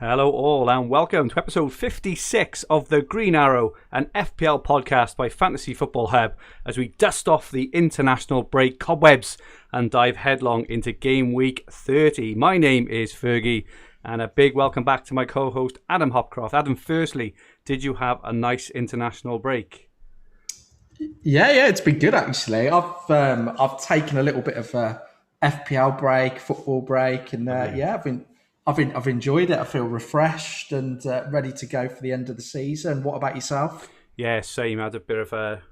Hello all and welcome to episode 56 of the Green Arrow, an FPL podcast by Fantasy Football Hub, as we dust off the international break cobwebs and dive headlong into game week 30. My name is Fergie and a big welcome back to my co-host Adam Hopcroft. Adam, firstly, did you have a nice international break? Yeah, it's been good actually. I've taken a little bit of a FPL break, football break, and I've enjoyed it. I feel refreshed and ready to go for the end of the season. What about yourself? Yeah, same. I had a bit of a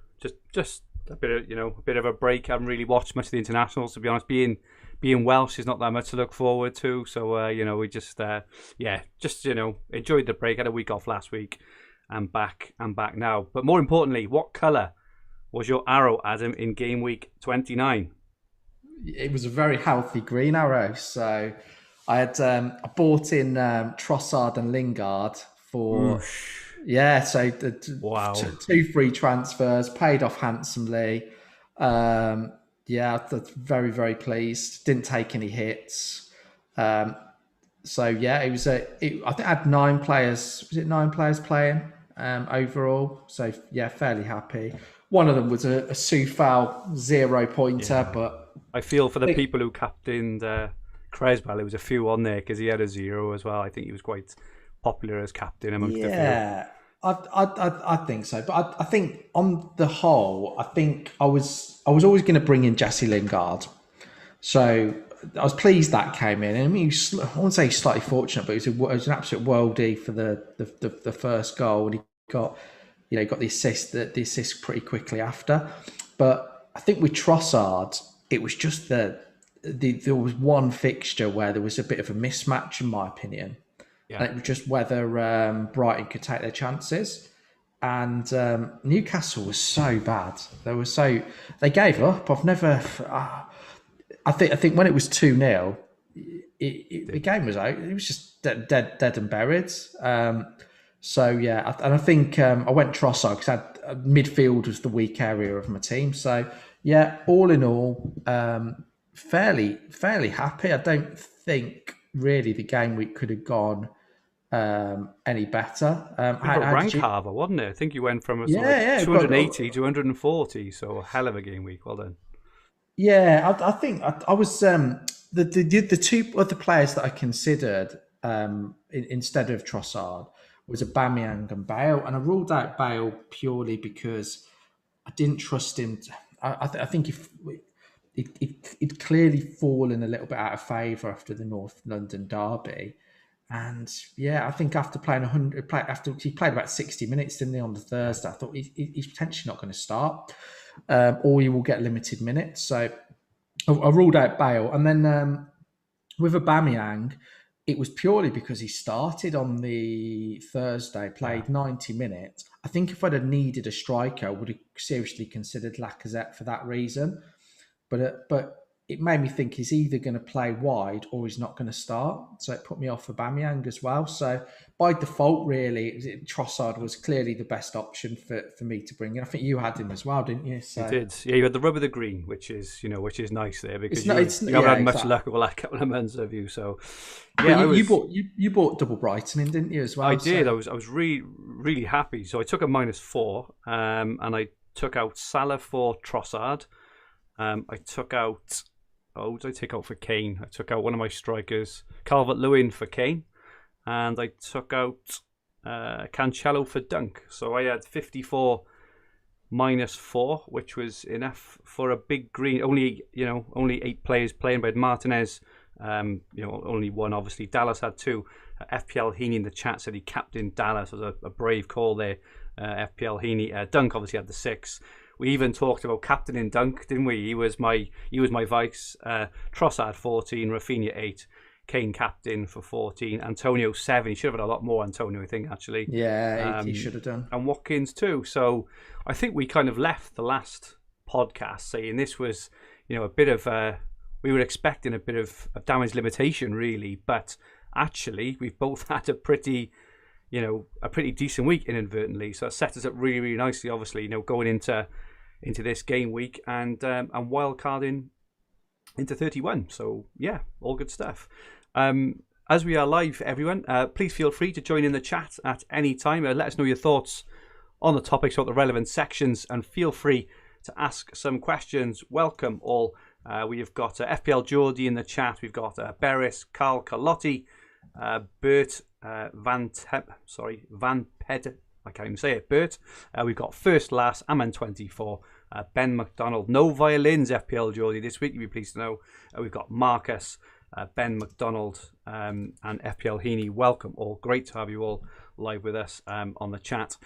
just a bit of a bit of a break. I haven't really watched much of the internationals, to be honest. Being Welsh is not that much to look forward to. So we just enjoyed the break. Had a week off last week. I'm back now. But more importantly, what colour was your arrow, Adam, in game week 29? It was a very healthy green arrow. So I bought in Trossard and Lingard for two free transfers, paid off handsomely. That's very, very pleased. Didn't take any hits. It was I think I had 9 players. Was it 9 players playing overall? So yeah, fairly happy. One of them was a Soufal 0-pointer, but I feel for the people who captained Creswell. There was a few on there because he had a 0 as well. I think he was quite popular as captain amongst the few. Yeah, I think so. But I think on the whole, I think I was always going to bring in Jesse Lingard. So I was pleased that came in. I mean, I won't say slightly fortunate, but it was an absolute worldie for the first goal, and he got the assist pretty quickly after. But I think with Trossard, it was just there was one fixture where there was a bit of a mismatch, in my opinion. Yeah. And it was just whether Brighton could take their chances. And Newcastle was so bad. They gave up. I think when it was 2-0, the game was out. It was just dead and buried. I think I went Trossard because midfield was the weak area of my team. So yeah, all in all, fairly happy. I don't think really the game week could have gone any better. Rank halver, wasn't it? I think you went from 280 to 140. So a hell of a game week. Well done. Yeah, I think I was the two other players that I considered instead of Trossard was Aubameyang and Bale, and I ruled out Bale purely because I didn't trust him. I think if he'd clearly fallen a little bit out of favour after the North London derby. And yeah, I think after playing after he played about 60 minutes, didn't he, on the Thursday? I thought he's potentially not going to start, or he will get limited minutes. So I ruled out Bale, and then with Aubameyang, it was purely because he started on the Thursday, played 90 minutes. I think if I'd have needed a striker, I would have seriously considered Lacazette for that reason. But it made me think he's either going to play wide or he's not going to start. So it put me off Aubameyang as well. So by default, really, Trossard was clearly the best option for me to bring in. I think you had him as well, didn't you? So you did. Yeah, you had the rub of the green, which is nice there because you haven't had much luck over the last couple of months of you. So yeah, you bought double Brighton in, didn't you, as well? I did. I was really, really happy. So I took a -4, and I took out Salah for Trossard. I took out. Oh, what did I take out for Kane? I took out one of my strikers, Calvert-Lewin, for Kane. And I took out Cancelo for Dunk. So I had 54 -4, which was enough for a big green. Only 8 players playing, but Martinez, only one, obviously. Dallas had 2. FPL Heaney in the chat said he captained Dallas. It was a brave call there, FPL Heaney. Dunk obviously had the 6. We even talked about captaining Dunk, didn't we? He was my vice. Trossard 14, Rafinha 8, Kane captain for 14, Antonio 7. He should have had a lot more, Antonio, I think, actually. Yeah, he should have done. And Watkins 2. So I think we kind of left the last podcast saying this was, a bit of we were expecting a bit of damage limitation, really, but actually we've both had a pretty decent week inadvertently. So it set us up really, really nicely, obviously, going into this game week and wildcarding into 31. So yeah, all good stuff. as we are live, everyone, please feel free to join in the chat at any time. Let us know your thoughts on the topics or the relevant sections, and feel free to ask some questions. Welcome all. We've got FPL Geordie in the chat. We've got Beres, Carl Carlotti, Bert Van Ped. I can't even say it. Bert. We've got First Last, Aman24, Ben McDonald. No violins, FPL Geordie this week. You'll be pleased to know. We've got Marcus, Ben McDonald, and FPL Heaney. Welcome all. Great to have you all live with us on the chat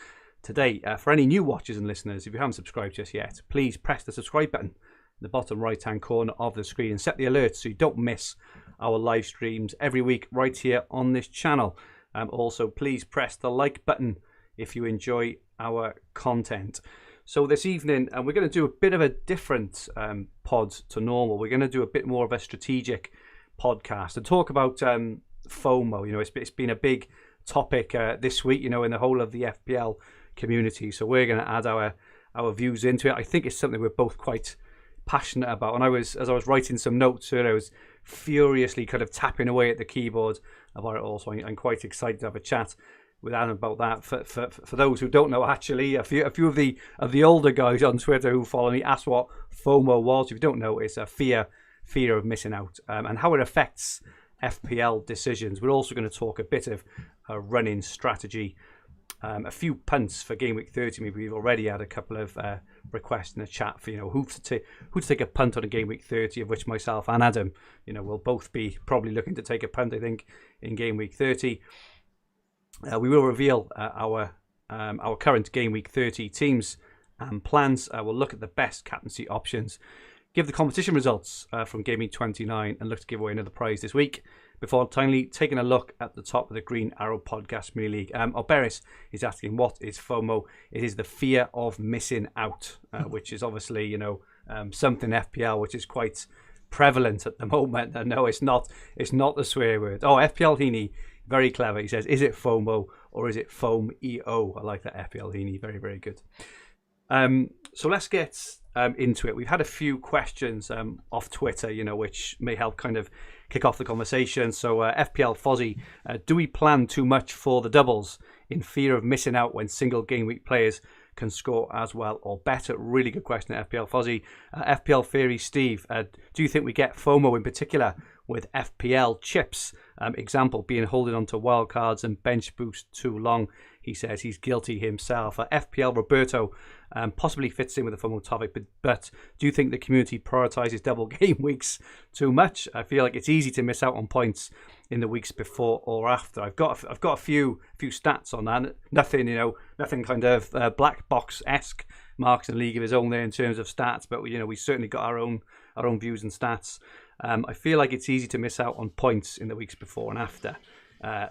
today. For any new watchers and listeners, if you haven't subscribed just yet, please press the subscribe button in the bottom right hand corner of the screen and set the alerts so you don't miss our live streams every week right here on this channel. Also, please press the like button if you enjoy our content. So this evening, we're going to do a bit of a different pod to normal. We're going to do a bit more of a strategic podcast and talk about FOMO. You know, it's been a big topic this week, you know, in the whole of the FPL community. So we're going to add our views into it. I think it's something we're both quite passionate about. And as I was writing some notes earlier, I was furiously kind of tapping away at the keyboard about it all. So I'm quite excited to have a chat with Adam about that. For those who don't know, actually, a few of the older guys on Twitter who follow me asked what FOMO was. If you don't know, it's a fear of missing out, and how it affects FPL decisions. We're also going to talk a bit of running strategy. A few punts for Game Week 30. Maybe we've already had a couple of requests in the chat for, you know, who to take a punt on a Game Week 30, of which myself and Adam, you know, will both be probably looking to take a punt, I think, in Game Week 30. We will reveal our current Game Week 30 teams and plans. We'll look at the best captaincy options, give the competition results from Game Week 29, and look to give away another prize this week, before finally taking a look at the top of the Green Arrow Podcast Mini League. Beres is asking, what is FOMO? It is the fear of missing out, which is obviously, you know, something FPL which is quite prevalent at the moment. And no, it's not the swear word. Oh, FPL Heaney, very clever. He says, is it FOMO or is it foam EO? I like that, FPL Heaney. Very, very good. So let's get into it. We've had a few questions off Twitter, you know, which may help kind of kick off the conversation. So FPL Fozzy, do we plan too much for the doubles in fear of missing out when single game week players can score as well or better? Really good question, FPL Fozzy. FPL Theory Steve, do you think we get FOMO in particular with FPL chips? Example being holding on to wildcards and bench boost too long. He says he's guilty himself. FPL Roberto possibly fits in with the FOMO topic, but do you think the community prioritises double game weeks too much? I feel like it's easy to miss out on points in the weeks before or after. I've got a few stats on that. Nothing kind of black box-esque. Mark's in a league of his own there in terms of stats, but you know, we certainly got our own views and stats. I feel like it's easy to miss out on points in the weeks before and after.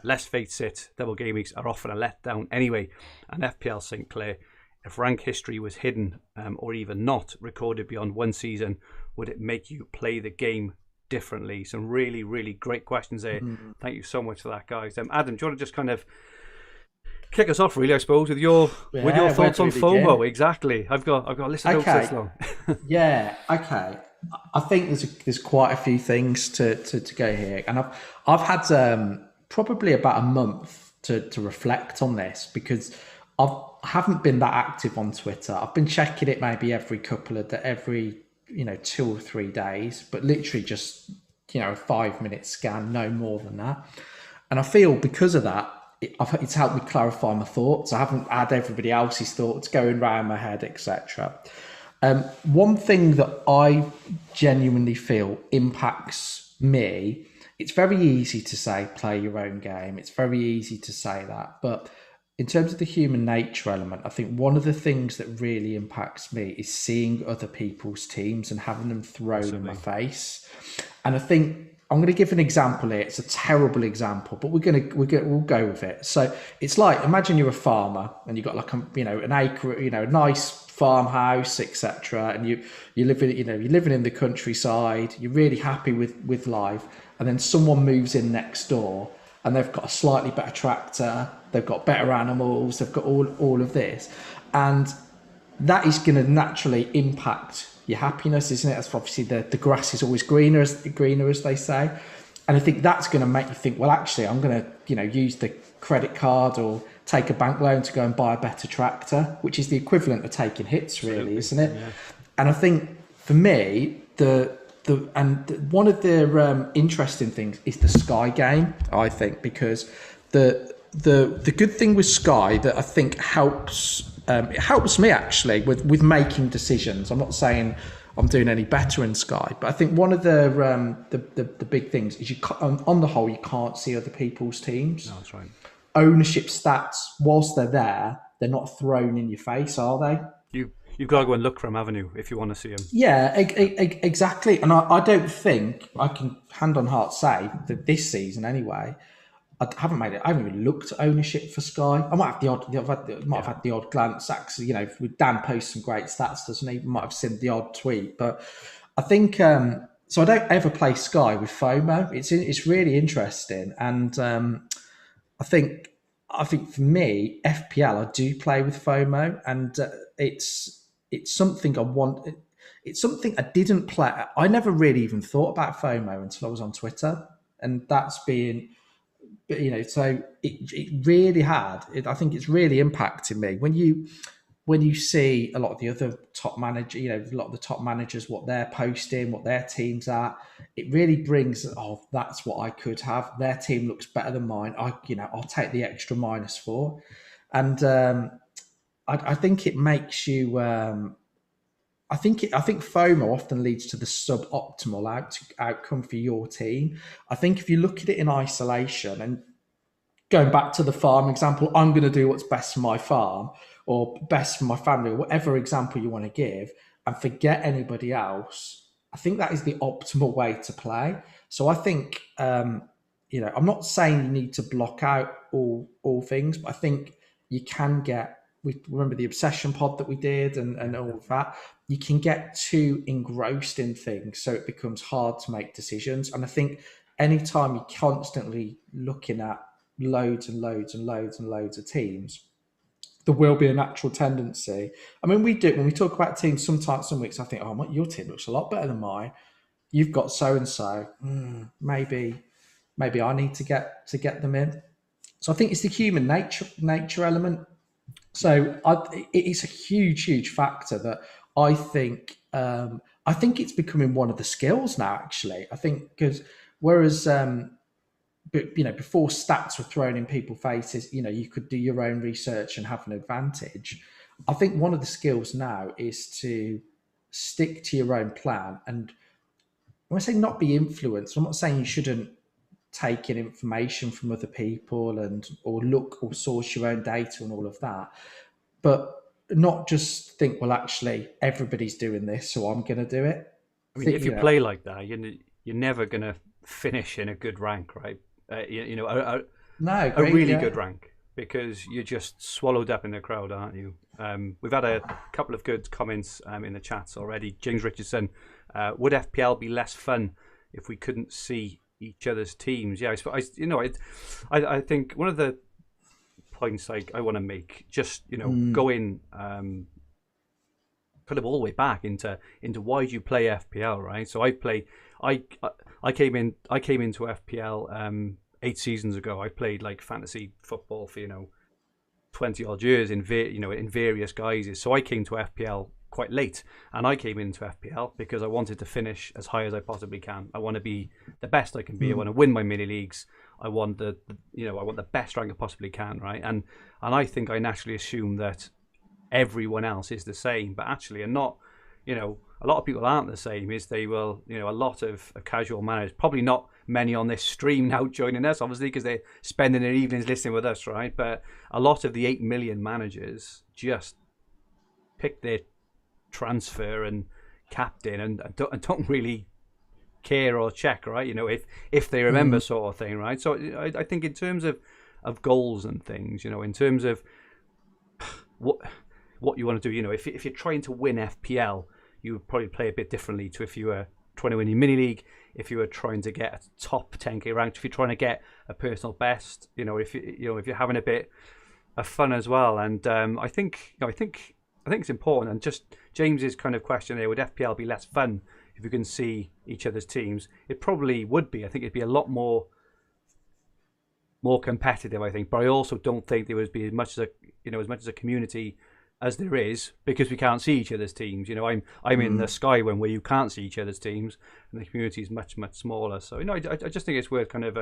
Let's face it, double game weeks are often a letdown anyway. And FPL St. Clair, if rank history was hidden or even not recorded beyond one season, would it make you play the game differently? Some really, really great questions there. Thank you so much for that, guys. Adam, do you want to just kind of kick us off, really, I suppose, with your thoughts on FOMO? Begin? Exactly. I've got a list of notes this long. Yeah. Okay. I think there's quite a few things to go here, and I've had probably about a month to reflect on this, because I haven't been that active on Twitter. I've been checking it maybe every 2 or 3 days, but literally just, you know, a 5-minute scan, no more than that. And I feel because of that, it's helped me clarify my thoughts. I haven't had everybody else's thoughts going round my head, etc. One thing that I genuinely feel impacts me, it's very easy to say play your own game. It's very easy to say that. But in terms of the human nature element, I think one of the things that really impacts me is seeing other people's teams and having them thrown in my face. And I think I'm going to give an example here. It's a terrible example, but we'll go with it. So it's like, imagine you're a farmer and you've got like an acre, a nice farmhouse, etc. And you're living in the countryside. You're really happy with life, and then someone moves in next door and they've got a slightly better tractor. They've got better animals. They've got all of this, and that is going to naturally impact your happiness, isn't it? That's obviously the grass is always greener, as they say. And I think that's going to make you think, well, actually, I'm going to, use the credit card or take a bank loan to go and buy a better tractor, which is the equivalent of taking hits, really, isn't it? Yeah. And I think for me, one of the interesting things is the Sky game, I think, because the good thing with Sky that I think helps it helps me actually with making decisions. I'm not saying I'm doing any better in Sky, but I think one of the big things is on the whole you can't see other people's teams. No, that's right. Ownership stats, whilst they're there, they're not thrown in your face, are they? You've got to go and look for them, haven't you, if you want to see them? Yeah, exactly. And I don't think I can hand on heart say that this season anyway, I haven't even looked at ownership for Sky. I might have have had the odd glance. Actually, with Dan posts some great stats, doesn't he? Might have seen the odd tweet, but I think so. I don't ever play Sky with FOMO. It's really interesting, and I think for me, FPL I do play with FOMO, and it's something I want. It's something I didn't play. I never really even thought about FOMO until I was on Twitter, and that's been. So it really had. I think it's really impacted me when you see a lot of the other top managers, a lot of the top managers, what they're posting, what their team's at. It really brings, that's what I could have. Their team looks better than mine. I'll take the extra -4, and I think it makes you. I think FOMO often leads to the suboptimal outcome for your team. I think if you look at it in isolation and going back to the farm example, I'm going to do what's best for my farm or best for my family, or whatever example you want to give, and forget anybody else. I think that is the optimal way to play. So I think, I'm not saying you need to block out all things, but I think you can we remember the obsession pod that we did and all of that. You can get too engrossed in things, so it becomes hard to make decisions. And I think anytime you're constantly looking at loads and loads and loads and loads of teams, there will be a natural tendency. I mean, we do when we talk about teams. Sometimes, some weeks, I think, your team looks a lot better than mine. You've got so and so. Maybe I need to get them in. So I think it's the human nature element. So it's a huge factor that I think it's becoming one of the skills now. Actually, I think because whereas before stats were thrown in people's faces, you could do your own research and have an advantage. I think one of the skills now is to stick to your own plan. And when I say not be influenced, I'm not saying you shouldn't take in information from other people or look or source your own data and all of that, but not just think, well, actually everybody's doing this, so I'm going to do it. I mean, if you play like that, you're never going to finish in a good rank, right? A really good rank, because you're just swallowed up in the crowd, aren't you? We've had a couple of good comments in the chats already. James Richardson, would FPL be less fun if we couldn't see each other's teams? Yeah, I think one of the points I want to make, just going kind of all the way back into why do you play FPL, right? So I came into FPL 8 seasons ago. I played like fantasy football for 20 odd years in various guises. So I came to FPL quite late, and I came into FPL because I wanted to finish as high as I possibly can. I want to be the best I can be. I want to win my mini leagues. I want the best rank I possibly can, right? And I think I naturally assume that everyone else is the same, but actually, and not, a lot of people aren't the same. Is they will, a lot of casual managers, probably not many on this stream now joining us, obviously, because they're spending their evenings listening with us, right? But a lot of the 8 million managers just pick their transfer and captain and don't really care or check, right? If they remember, sort of thing, right? So I think in terms of goals and things, in terms of what you want to do, if you're trying to win FPL, you would probably play a bit differently to if you were trying to win your mini league, if you were trying to get a top 10k ranked, if you're trying to get a personal best, if you're having a bit of fun as well. And I think it's important. And just James's kind of question there: would FPL be less fun if you can see each other's teams, it probably would be. I think it'd be a lot more competitive, I think. But I also don't think there would be as much as a community as there is, because we can't see each other's teams. I'm in the Sky one where you can't see each other's teams, and the community is much, much smaller. So I just think it's worth kind of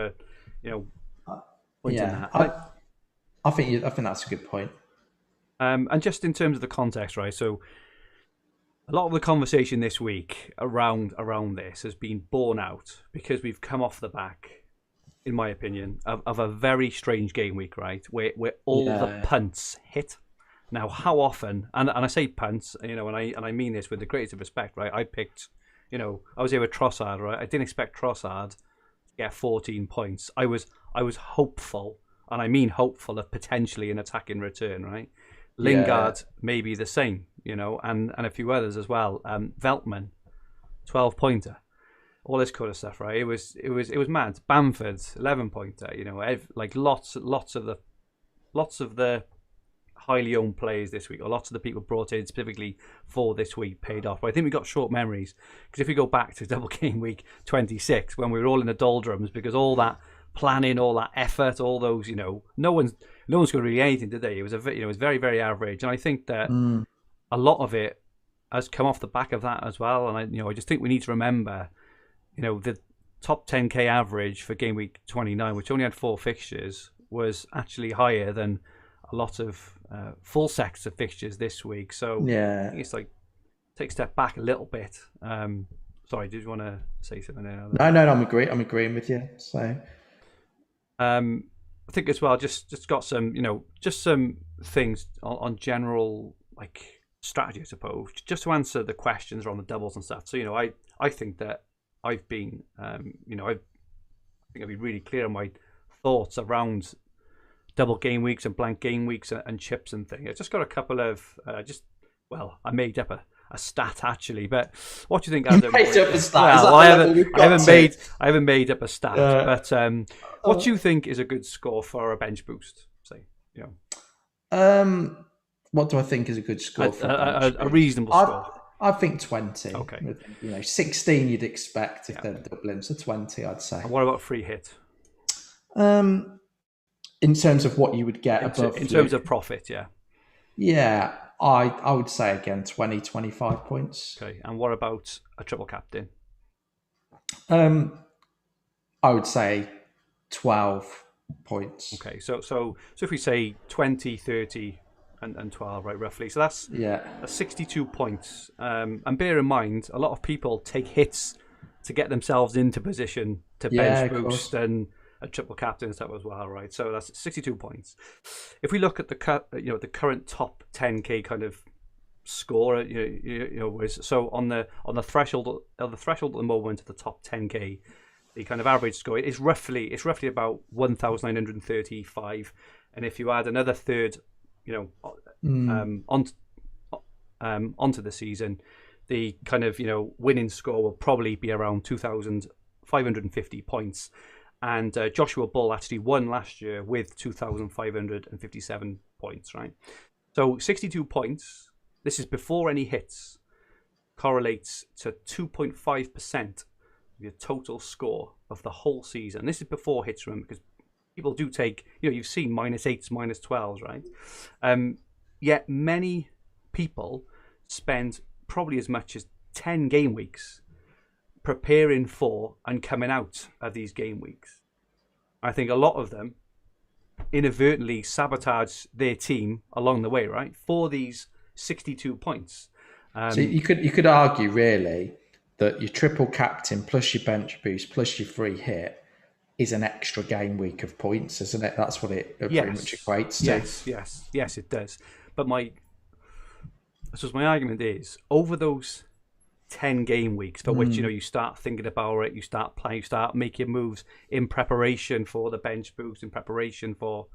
pointing that. I think that's a good point. And just in terms of the context, right? So a lot of the conversation this week around this has been borne out because we've come off the back, in my opinion, of a very strange game week, right? Where all the punts hit. Now, how often? And I say punts, and I mean this with the greatest of respect, right? I picked, I was here with Trossard, right? I didn't expect Trossard to get 14 points. I was hopeful, and I mean hopeful, of potentially an attack in return, right? Lingard maybe the same, and a few others as well. Veltman, 12-pointer, all this kind of stuff, right? It was mad. Bamford, 11-pointer, like lots of the highly owned players this week, or lots of the people brought in specifically for this week, paid off. But I think we got short memories, because if we go back to double game week 26, when we were all in the doldrums, because all that planning, all that effort, all those, no one's going to really anything, did they? It was it was very, very average, and I think that a lot of it has come off the back of that as well. And I just think we need to remember, the top 10k average for game week 29, which only had 4 fixtures, was actually higher than a lot of full sets of fixtures this week. So I think it's like take a step back a little bit. Sorry, did you want to say something there? No, I'm agreeing with you. So I think as well, just got some, just some things on general like strategy, I suppose, just to answer the questions around the doubles and stuff. So I think that I've been I think I've been really clear on my thoughts around double game weeks and blank game weeks and chips and things. I just got a couple of I made up a stat actually, but what do you think, Adam? Made up a stat? Well, I haven't made up a stat, but what do you think is a good score for a bench boost? Say, what do I think is a good score for a reasonable score? I think 20. Okay. 16 you'd expect if they're doubling, so 20 I'd say. And what about free hit? In terms of what you would get above... In terms of profit, yeah. Yeah, I would say, again, 20, 25 points. Okay, and what about a triple captain? I would say 12 points. Okay, so if we say 20, 30 and 12, right, roughly. So that's 62 points. And bear in mind, a lot of people take hits to get themselves into position to bench boost and a triple captain stuff as well, right? So that's 62 points. If we look at the current top 10k kind of score, so on the threshold at the moment of the top 10k, the kind of average score is roughly about 1,935, and if you add another third, onto the season, the kind of winning score will probably be around 2,550 points. And Joshua Bull actually won last year with 2,557 points, right? So 62 points, this is before any hits, correlates to 2.5% of your total score of the whole season. This is before hits, remember, because people do take, you've seen -8s, -12s, right? Yet many people spend probably as much as 10 game weeks preparing for and coming out of these game weeks. I think a lot of them inadvertently sabotage their team along the way, right? For these 62 points. So you could argue really that your triple captain plus your bench boost plus your free hit is an extra game week of points, isn't it? That's what it pretty much equates to. Yes, it does. But my argument is, over those 10 game weeks for which you start thinking about it, you start playing, you start making moves in preparation for the bench boost, in preparation for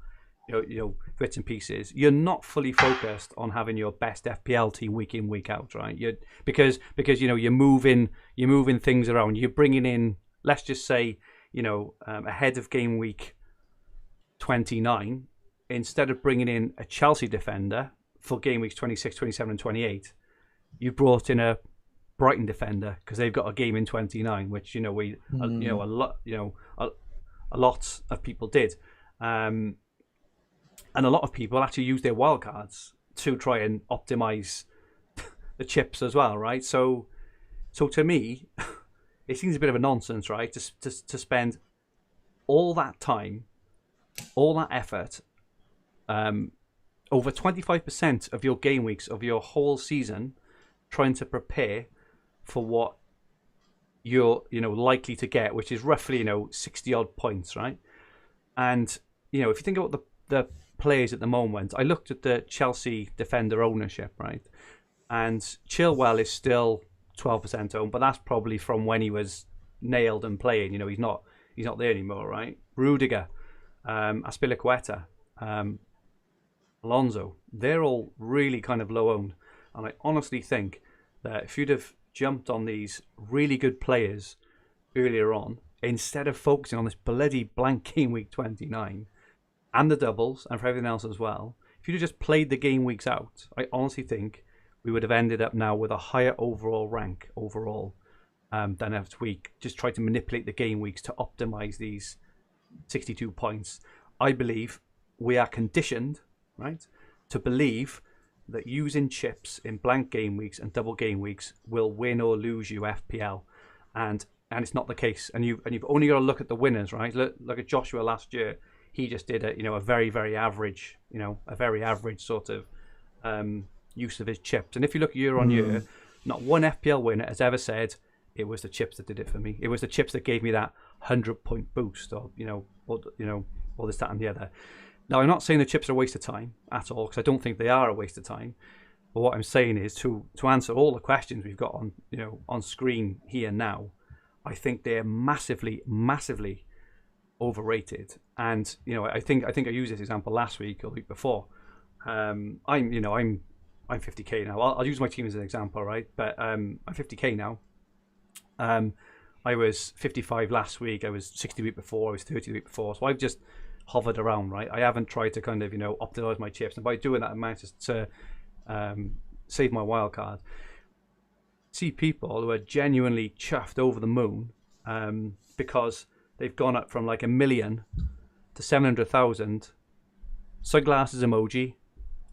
bits and pieces, you're not fully focused on having your best FPL team week in, week out, right? Because you're moving things around, you're bringing in, let's just say, ahead of game week 29, instead of bringing in a Chelsea defender for game weeks 26, 27 and 28, you brought in a Brighton defender because they've got a game in 29, which a lot of people did, and a lot of people actually use their wildcards to try and optimize the chips as well, right? So to me, it seems a bit of a nonsense, right? To spend all that time, all that effort, over 25% of your game weeks of your whole season, trying to prepare for what you're likely to get, which is roughly 60 odd points, right? And if you think about the players at the moment, I looked at the Chelsea defender ownership, right? And Chilwell is still 12% owned, but that's probably from when he was nailed and playing. He's not there anymore, right? Rudiger, Azpilicueta, Alonso, they're all really kind of low owned. And I honestly think that if you'd have jumped on these really good players earlier on, instead of focusing on this bloody blank game week 29 and the doubles and for everything else as well, if you'd have just played the game weeks out, I honestly think we would have ended up now with a higher overall rank than after we just tried to manipulate the game weeks to optimize these 62 points. I believe we are conditioned, right, to believe that using chips in blank game weeks and double game weeks will win or lose you FPL, and it's not the case. And you've only got to look at the winners, right? Look at Joshua last year. He just did a very, very average, a very average sort of use of his chips. And if you look year on year, not one FPL winner has ever said it was the chips that did it for me. It was the chips that gave me that 100-point boost, or or this, that, and the other. Now, I'm not saying the chips are a waste of time at all, because I don't think they are a waste of time. But what I'm saying is to answer all the questions we've got on screen here now, I think they're massively, massively overrated. And I think I used this example last week or the week before. I'm 50k now. I'll use my team as an example, right? But I'm 50k now. I was 55 last week. I was 60 the week before. I was 30 the week before. So I've just hovered around, right? I haven't tried to kind of optimize my chips, and by doing that, I managed to save my wild card. See people who are genuinely chuffed over the moon because they've gone up from like 1 million to 700,000. Sunglasses emoji.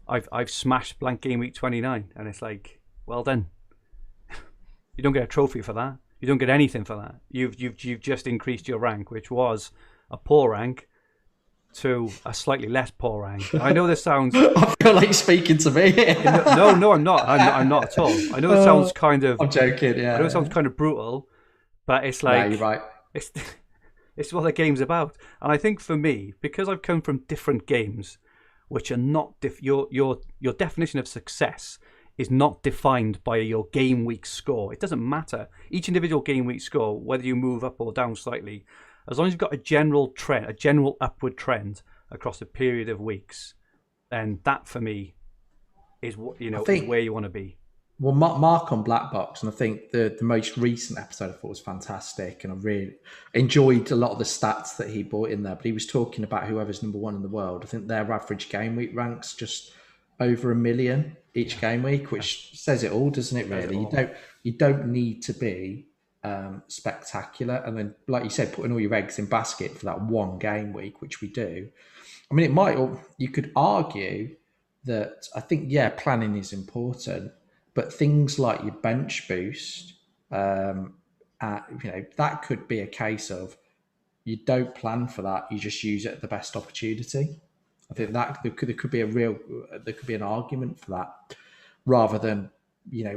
I've smashed blank game week 29, and it's like, well done. You don't get a trophy for that. You don't get anything for that. You've just increased your rank, which was a poor rank, to a slightly less poor rank. I know this sounds... I feel like speaking to me. No, I'm not. I'm not at all. I know it sounds kind of... I'm joking, yeah. I know it sounds kind of brutal, but it's like... No, you're right. It's what the game's about. And I think for me, because I've come from different games, which are not... your definition of success is not defined by your game week score. It doesn't matter. Each individual game week score, whether you move up or down slightly, as long as you've got a general trend, a general upward trend across a period of weeks, then that for me is what is where you want to be. Well, Mark on Black Box, and I think the most recent episode I thought was fantastic, and I really enjoyed a lot of the stats that he brought in there. But he was talking about whoever's number one in the world. I think their average game week ranks just over 1 million each game week, which says it all, doesn't it? Really, you don't need to be spectacular, and then, like you said, putting all your eggs in basket for that one game week, which we do. I mean, you could argue that I think planning is important, but things like your bench boost, that could be a case of you don't plan for that, you just use it at the best opportunity. I think that there could be an argument for that, rather than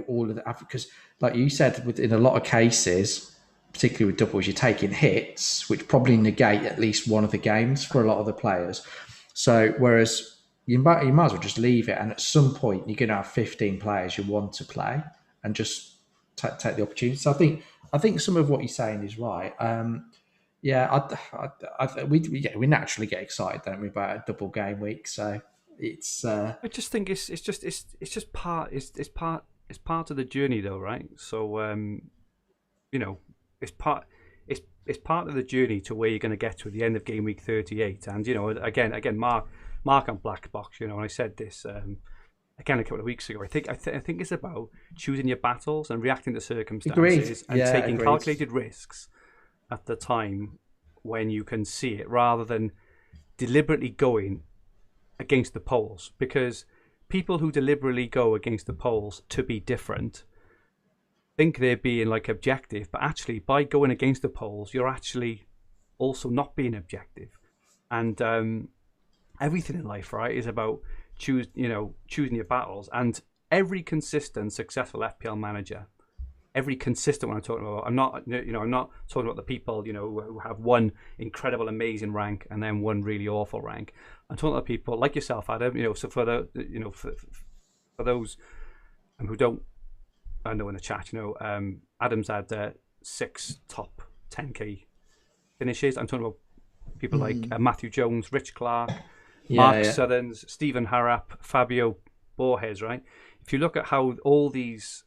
all of that, because like you said, in a lot of cases, particularly with doubles, you're taking hits which probably negate at least one of the games for a lot of the players. So whereas you might as well just leave it, and at some point you're going to have 15 players you want to play, and just take the opportunity. So I think some of what you're saying is right. We naturally get excited, don't we, about a double game week? So it's. I just think it's just part of the journey, though, right? So it's part of the journey to where you're going to get to at the end of game week 38. And again, Mark on Black Box, and I said this again a couple of weeks ago. I think it's about choosing your battles and reacting to Agreed. circumstances and Yeah, taking agreed. calculated risks at the time when you can see it, rather than deliberately going against the polls. Because people who deliberately go against the polls to be different think they're being like objective, but actually by going against the polls, you're actually also not being objective. And everything in life, right, is about choosing your battles. And every consistent, successful FPL manager, every consistent one I'm talking about, I'm not talking about the people who have one incredible, amazing rank and then one really awful rank. I'm talking about people like yourself, Adam. So for the for those who don't know in the chat, Adam's had 6 top 10k finishes. I'm talking about people like Matthew Jones, Rich Clark, Mark Southerns, Stephen Harrap, Fabio Borges, right? If you look at how all these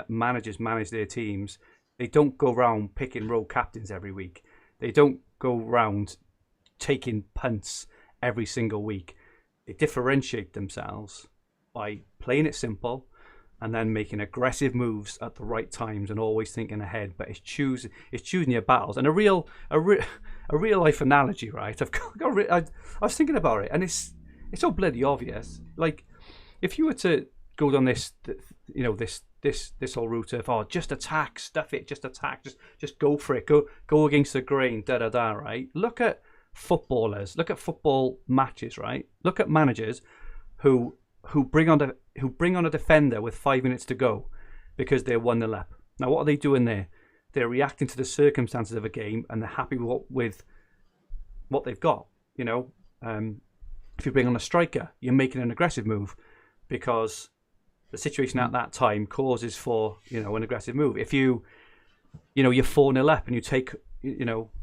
managers manage their teams, they don't go around picking row captains every week. They don't go around taking punts every single week. They differentiate themselves by playing it simple and then making aggressive moves at the right times and always thinking ahead. But it's choosing your battles. And a real life analogy, right? I was thinking about it, and it's so bloody obvious. Like, if you were to go down this whole route of just attack, stuff it, just attack, just go for it, go against the grain, right? Look at footballers, look at football matches, right? Look at managers who bring on a defender with 5 minutes to go because they're 1-0 up. Now, what are they doing there? They're reacting to the circumstances of a game, and they're happy with what they've got. If you bring on a striker, you're making an aggressive move because the situation at that time causes for an aggressive move. If you're 4-0 up and you take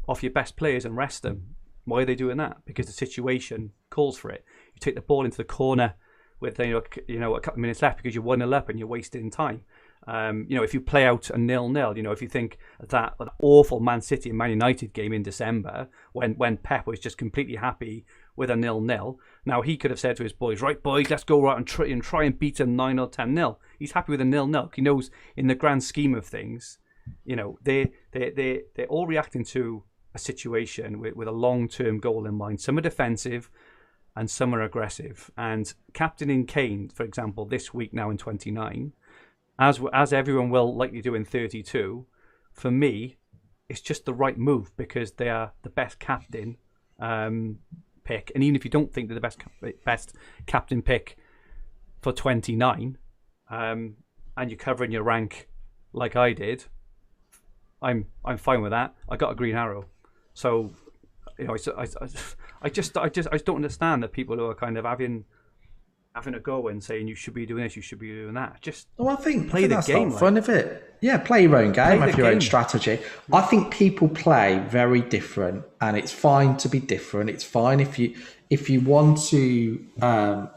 off your best players and rest them, why are they doing that? Because the situation calls for it. You take the ball into the corner with a couple of minutes left because you're 1-0 up and you're wasting time. If you play out a 0-0, if you think that awful Man City and Man United game in December when Pep was just completely happy with a 0-0, now he could have said to his boys, right boys, let's go out and try and beat them 9 or 10-0. He's happy with a 0-0. He knows in the grand scheme of things, they're all reacting to a situation with a long-term goal in mind. Some are defensive and some are aggressive. And captaining Kane, for example, this week now in 29, as everyone will likely do in 32, for me, it's just the right move because they are the best captain pick. And even if you don't think they're the best captain pick for 29, and you're covering your rank like I did, I'm fine with that. I got a green arrow, so I just don't understand that people who are kind of having a go and saying you should be doing this, you should be doing that. Just I think play the that's game. Not fun of it. Yeah, play your own game, have your own strategy. I think people play very different, and it's fine to be different. It's fine if you want to.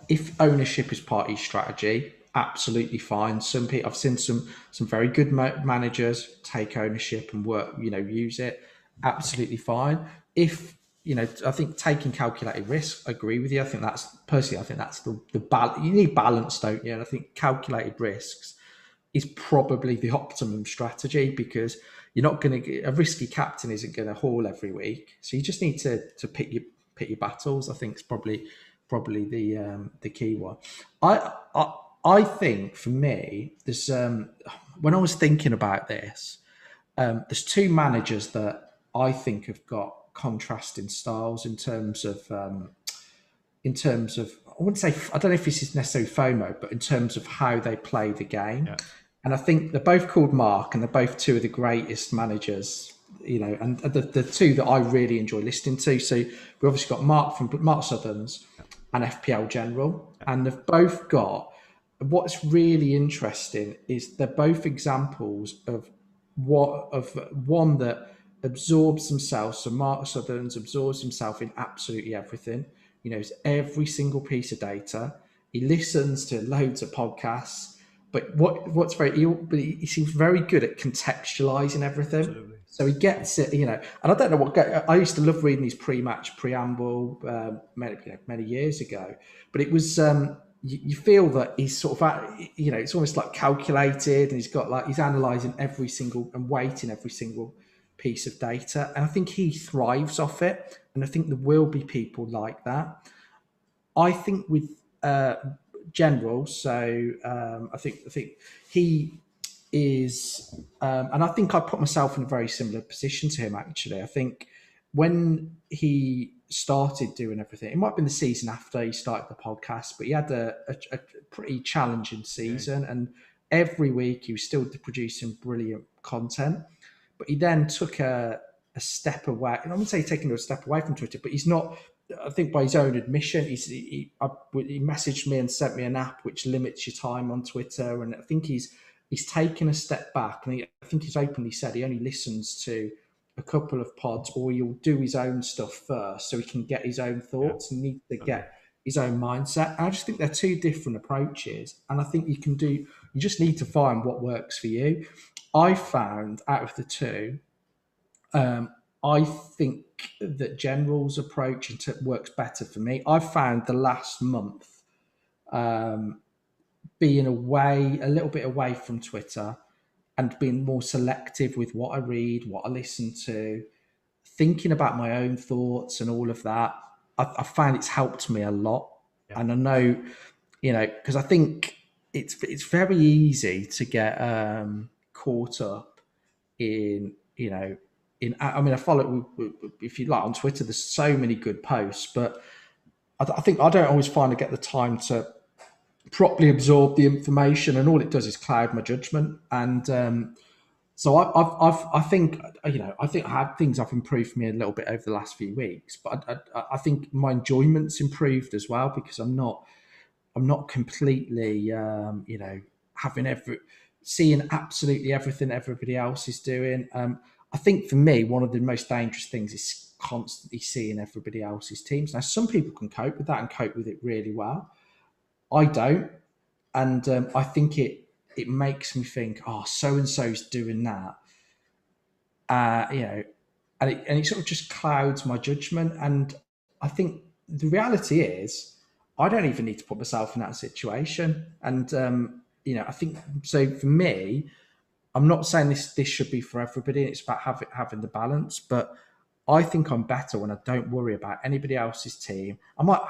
If ownership is part of your strategy, absolutely fine. Some people, I've seen some very good managers take ownership and work. Use it. Absolutely fine. If I think taking calculated risk, I agree with you. I think that's the balance. You need balance, don't you? And I think calculated risks is probably the optimum strategy because you're not going to get a risky captain isn't going to haul every week. So you just need to pick your battles. I think it's probably the key one. I think for me, there's when I was thinking about this, there's 2 managers that I think have got contrasting styles in terms of I wouldn't say, I don't know if this is necessarily FOMO, but in terms of how they play the game. Yeah. And I think they're both called Mark, and they're both 2 of the greatest managers, and the 2 that I really enjoy listening to. So we've obviously got Mark from Mark Southerns and FPL General, and they've both got, what's really interesting is they're both examples of one that absorbs themselves. So Mark Southerns absorbs himself in absolutely everything. He knows every single piece of data. He listens to loads of podcasts. But he seems very good at contextualizing everything. Absolutely. So he gets it, and I don't know I used to love reading his pre-match preamble many years ago. But it was you feel that he's sort of, it's almost like calculated, and he's analysing every single and weighting every single piece of data. And I think he thrives off it. And I think there will be people like that. I think with General, so I think he is, and I think I put myself in a very similar position to him. Actually, I think when he started doing everything, it might have been the season after he started the podcast, but he had a pretty challenging season, and every week he was still producing brilliant content. But he then took a step away. And I wouldn't say taking a step away from Twitter, but he's not. I think by his own admission, he messaged me and sent me an app which limits your time on Twitter, and I think he's taken a step back, and I think he's openly said he only listens to a couple of pods, or he'll do his own stuff first so he can get his own thoughts and need to get his own mindset. And I just think they're two different approaches, and I think you just need to find what works for you. I found out of the two, I think that General's approach works better for me. I've found the last month being a little bit away from Twitter and being more selective with what I read, what I listen to, thinking about my own thoughts and all of that. I found it's helped me a lot. Yeah. And I know, because I think it's very easy to get caught up in, I follow, if you like, on Twitter, there's so many good posts, but I think I don't always find I get the time to properly absorb the information, and all it does is cloud my judgment. And so I think things have improved for me a little bit over the last few weeks, but I think my enjoyment's improved as well, because I'm not completely seeing absolutely everything everybody else is doing. I think for me, one of the most dangerous things is constantly seeing everybody else's teams. Now, some people can cope with that and cope with it really well. I don't, and I think it makes me think, oh, so and so's doing that, and it sort of just clouds my judgment. And I think the reality is, I don't even need to put myself in that situation. And I think so. For me, I'm not saying this should be for everybody. It's about having the balance, but I think I'm better when I don't worry about anybody else's team. I might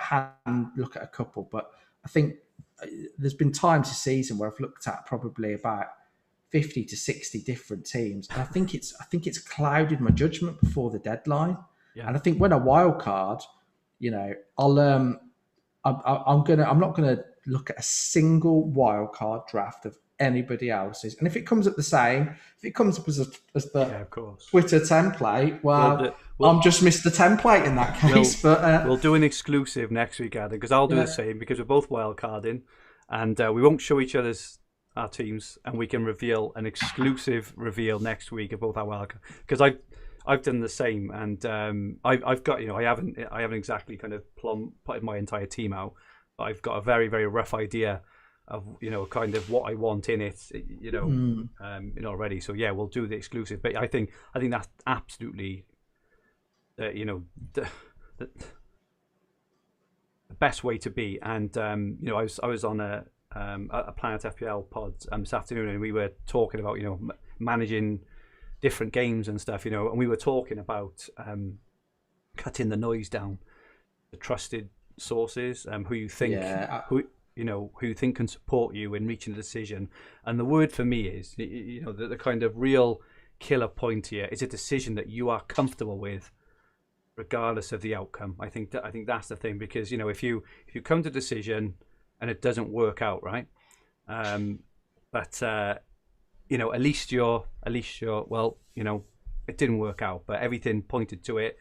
look at a couple, but I think there's been times this season where I've looked at probably about 50 to 60 different teams, and I think it's clouded my judgment before the deadline. Yeah. And I think when I wild card, I'm not gonna look at a single wild card draft of anybody else's, and if it comes up the same, if it comes up as the Twitter template, I'm just missed the template in that case. We'll do an exclusive next week, Adam, because I'll do the same, because we're both wild carding, and we won't show each other's our teams, and we can reveal an exclusive reveal next week of both our wild card, because I've done the same, and I've got I haven't exactly kind of put my entire team out, but I've got a very, very rough idea of kind of what I want in it, already. So yeah, we'll do the exclusive. But I think that's absolutely the best way to be. And I was on a Planet FPL pod this afternoon, and we were talking about managing different games and stuff, and we were talking about cutting the noise down, the trusted sources, who you think who you think can support you in reaching a decision. And the word for me is, the kind of real killer point here is a decision that you are comfortable with, regardless of the outcome. I think that's the thing, because if you come to a decision and it doesn't work out, right, but at least you're well, it didn't work out, but everything pointed to it.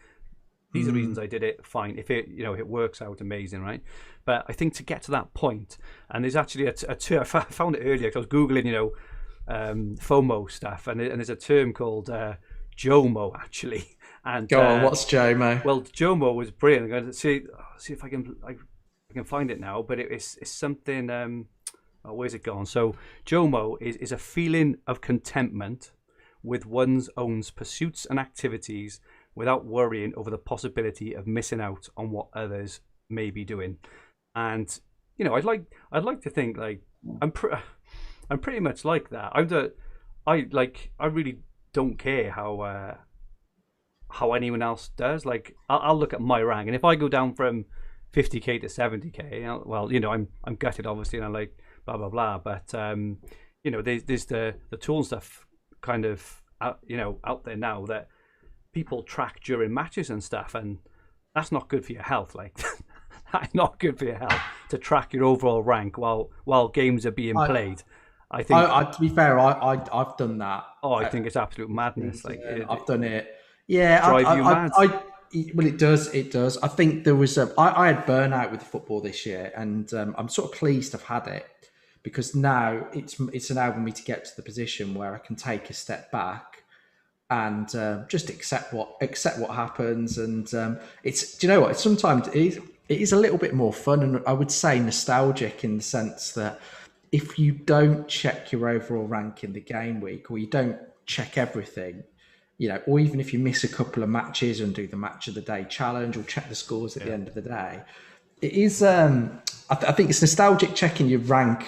These are the reasons I did it. Fine. If it it works out, amazing, right? But I think to get to that point, and there's actually a term, I found it earlier because I was googling FOMO stuff, and there's a term called JOMO actually. And go on, what's JOMO? Well, JOMO was brilliant. I'm going to see if I can find it now, but it's something. Where's it gone? So JOMO is a feeling of contentment with one's own pursuits and activities, without worrying over the possibility of missing out on what others may be doing. And I'd like to think like I'm I'm pretty much like that. I really don't care how anyone else does. Like I'll look at my rank, and if I go down from 50k to 70k, well, I'm gutted obviously, and I like blah blah blah. But there's the tool and stuff kind of out there now that people track during matches and stuff, and that's not good for your health. Like that's not good for your health to track your overall rank while games are being played. I think. To be fair, I've done that. Oh, I think it's absolute madness. Like I've done it. Yeah, drive you mad. Well, it does. It does. I think there was I had burnout with football this year, and I'm sort of pleased I've had it because now it's enabled me to get to the position where I can take a step back and just accept what happens. And it's, do you know what? Sometimes it is a little bit more fun, and I would say nostalgic in the sense that if you don't check your overall rank in the game week, or you don't check everything, or even if you miss a couple of matches and do the match of the day challenge or check the scores at the end of the day, it is. I think it's nostalgic checking your rank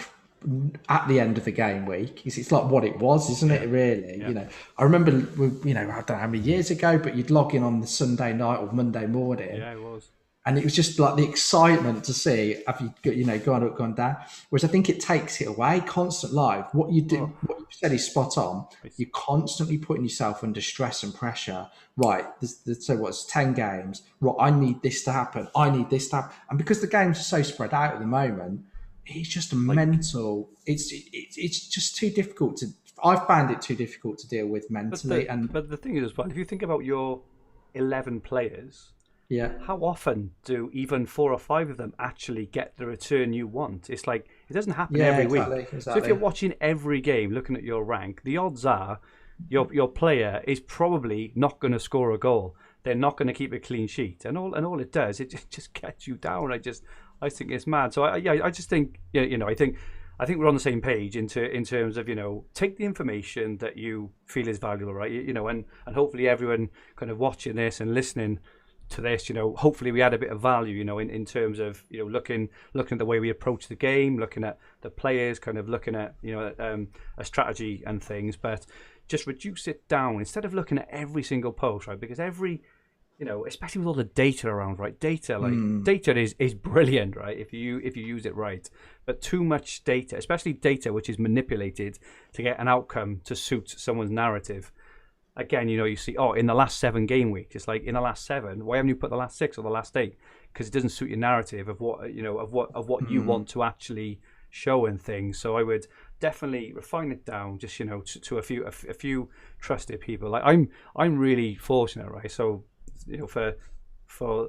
at the end of the game week. It's like what it was, isn't it? Really, I remember, I don't know how many years ago, but you'd log in on the Sunday night or Monday morning. Yeah, it was. And it was just like the excitement to see have you gone up, gone down. Whereas I think it takes it away. Constant live. What you do, what you said is spot on. You're constantly putting yourself under stress and pressure. Right. So what's 10 games? Right. I need this to happen. I need this to happen. And because the games are so spread out at the moment, it's just mental. It's just too difficult to. I found it too difficult to deal with mentally. But the thing is, as well, if you think about your 11 players. Yeah. How often do even 4 or 5 of them actually get the return you want? It's like it doesn't happen every week. Exactly. So if you're watching every game, looking at your rank, the odds are your player is probably not going to score a goal. They're not going to keep a clean sheet, and all it does, it just gets you down. I think it's mad. So I just think I think we're on the same page in terms of take the information that you feel is valuable, right? And hopefully everyone kind of watching this and listening to this, hopefully we add a bit of value, in terms of, looking at the way we approach the game, looking at the players, kind of looking at, a strategy and things, but just reduce it down instead of looking at every single post, right? Because every, especially with all the data around, right? Data is brilliant, right? If you use it right, but too much data, especially data which is manipulated to get an outcome to suit someone's narrative. Again, you see, in the last 7 game weeks, it's like in the last 7, why haven't you put the last 6 or the last 8? Because it doesn't suit your narrative of what what you want to actually show and things. So I would definitely refine it down, just to a few trusted people. Like I'm really fortunate, right? So for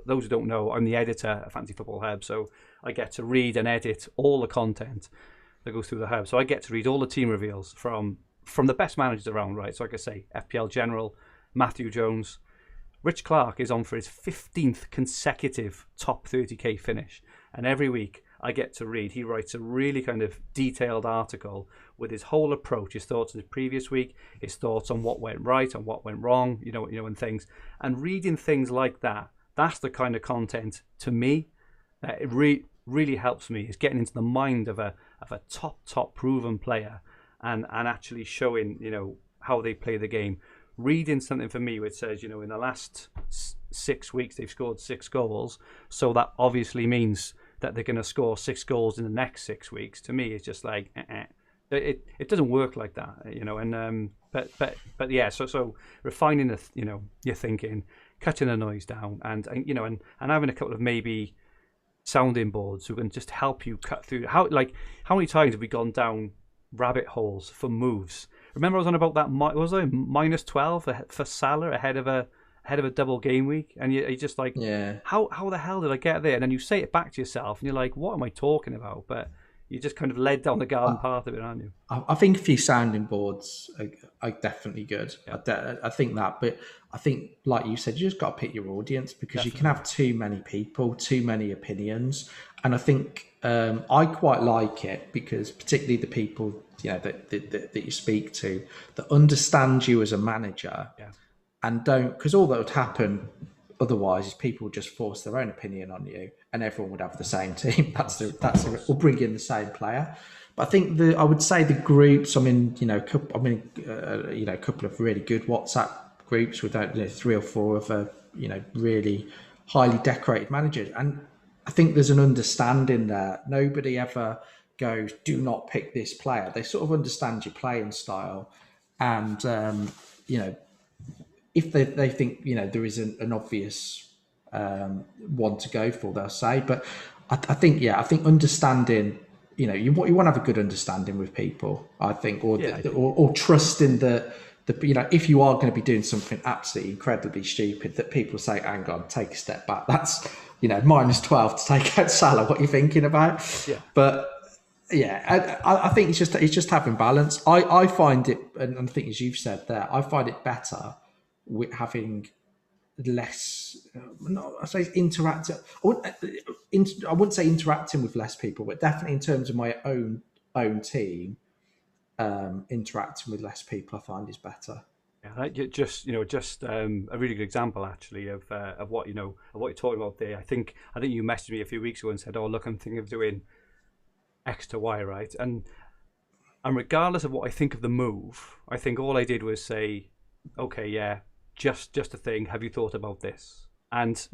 those who don't know, I'm the editor at Fantasy Football Hub, so I get to read and edit all the content that goes through the hub. So I get to read all the team reveals from the best managers around, right? So like I say, FPL General, Matthew Jones. Rich Clark is on for his 15th consecutive top 30k finish. And every week I get to read, he writes a really kind of detailed article with his whole approach, his thoughts on the previous week, his thoughts on what went right and what went wrong, and things. And reading things like that, that's the kind of content, to me, that it really helps me, is getting into the mind of a top proven player. And actually showing, how they play the game. Reading something for me which says, in the last 6 weeks they've scored 6 goals, so that obviously means that they're going to score 6 goals in the next 6 weeks. To me, it's just like it doesn't work like that, And but yeah, so refining your thinking, cutting the noise down, and having a couple of maybe sounding boards who can just help you cut through. How many times have we gone down rabbit holes for moves? Remember I was on about that, was I minus 12 for Salah ahead of a double game week, and you're just like, how the hell did I get there? And then you say it back to yourself and you're like, what am I talking about? But you just kind of led down the garden path of it, aren't you? I think a few sounding boards are definitely good. I think that, but I think, like you said, you just got to pick your audience, because you can have too many people, too many opinions. And I think I quite like it, because particularly the people that you speak to that understand you as a manager, and don't, because all that would happen otherwise is people just force their own opinion on you, and everyone would have the same team. Or bring in the same player. But I think I would say the groups. I mean, a couple of really good WhatsApp groups with 3 or 4 of really highly decorated managers, and I think there's an understanding there. Nobody ever goes, "Do not pick this player." They sort of understand your playing style, and if they think there is an obvious one to go for, they'll say. But I think understanding, you want to have a good understanding with people. I think, or trusting that if you are going to be doing something absolutely incredibly stupid, that people say, "Hang on, take a step back. That's minus 12 to take out Salah. What are you thinking about?" Yeah. But yeah, I think it's just having balance. I find it, and I think as you've said there, I find it better with having less. I say interactive. I wouldn't say interacting with less people, but definitely in terms of my own team, interacting with less people, I find is better. Yeah, just a really good example actually of what of what you're talking about there. I think you messaged me a few weeks ago and said, "Oh, look, I'm thinking of doing X to Y, right?" And regardless of what I think of the move, I think all I did was say, "Okay, yeah, just a thing. Have you thought about this?" And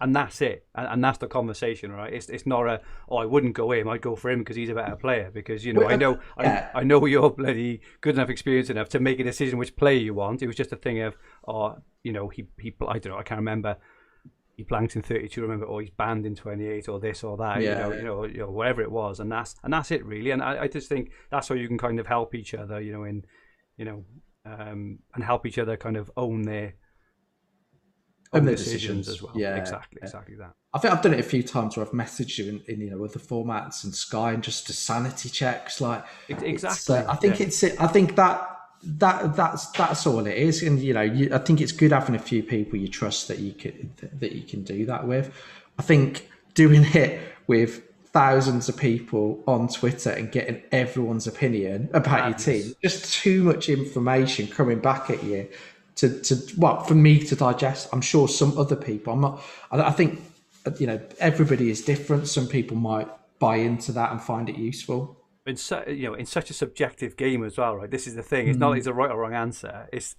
that's it, and that's the conversation, right? It's not I wouldn't go him. I'd go for him because he's a better player. Because I know you're bloody good enough, experienced enough to make a decision which player you want. It was just a thing of he I don't know, I can't remember. He blanked in 32. Remember, or he's banned in 28, or this or that. Whatever it was, and that's it really. And I just think that's how you can kind of help each other, and help each other kind of own their decisions as well. Yeah, exactly that. I think I've done it a few times where I've messaged you in other formats and Sky, and just to sanity checks. Like exactly, I think that's all it is. And I think it's good having a few people you trust that you can do that with. I think doing it with thousands of people on Twitter and getting everyone's opinion about your team, just too much information coming back at you for me to digest. I'm sure some other people, I think everybody is different. Some people might buy into that and find it useful. In such a subjective game as well, right? This is the thing. It's not like it's a right or wrong answer. It's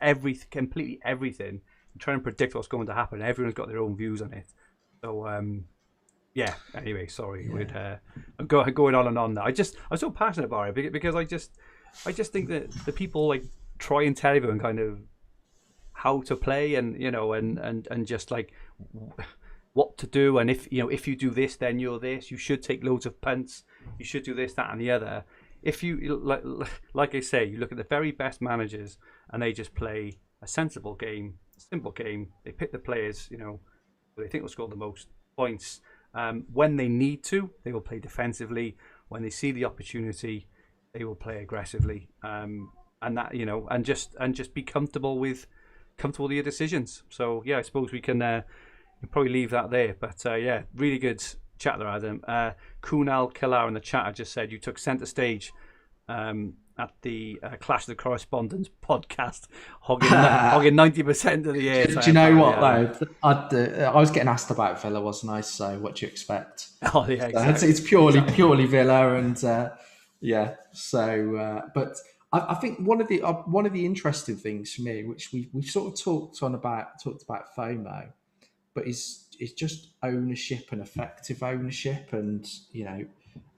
completely everything. I'm trying to predict what's going to happen. Everyone's got their own views on it. So Anyway, sorry. I'm going on and on now. I'm so passionate about it because I just think that the people like try and tell everyone kind of how to play and and just like what to do, and if you do this, then you're this. You should take loads of punts. You should do this, that, and the other. If you like I say, you look at the very best managers, and they just play a sensible game, a simple game. They pick the players, they think will score the most points. When they need to, they will play defensively. When they see the opportunity, they will play aggressively. And that and just be comfortable with your decisions. So yeah, I suppose we can probably leave that there. But really good chat there, Adam. Kunal Killar in the chat had just said you took centre stage at the Clash of the Correspondents podcast, hogging 90% of the air. Do you know what though? I was getting asked about Villa, wasn't I? So what do you expect? Oh yeah, exactly. It's purely Villa, and So, but I think one of the interesting things for me, which we sort of talked about FOMO, but is just ownership and effective ownership, and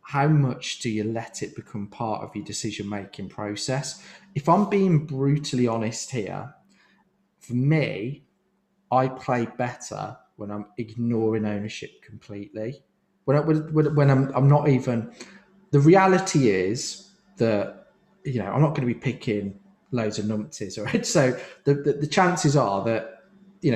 how much do you let it become part of your decision-making process? If I'm being brutally honest here, for me, I play better when I'm ignoring ownership completely. When I'm not even... The reality is that, I'm not going to be picking loads of numpties, right? So the chances are that,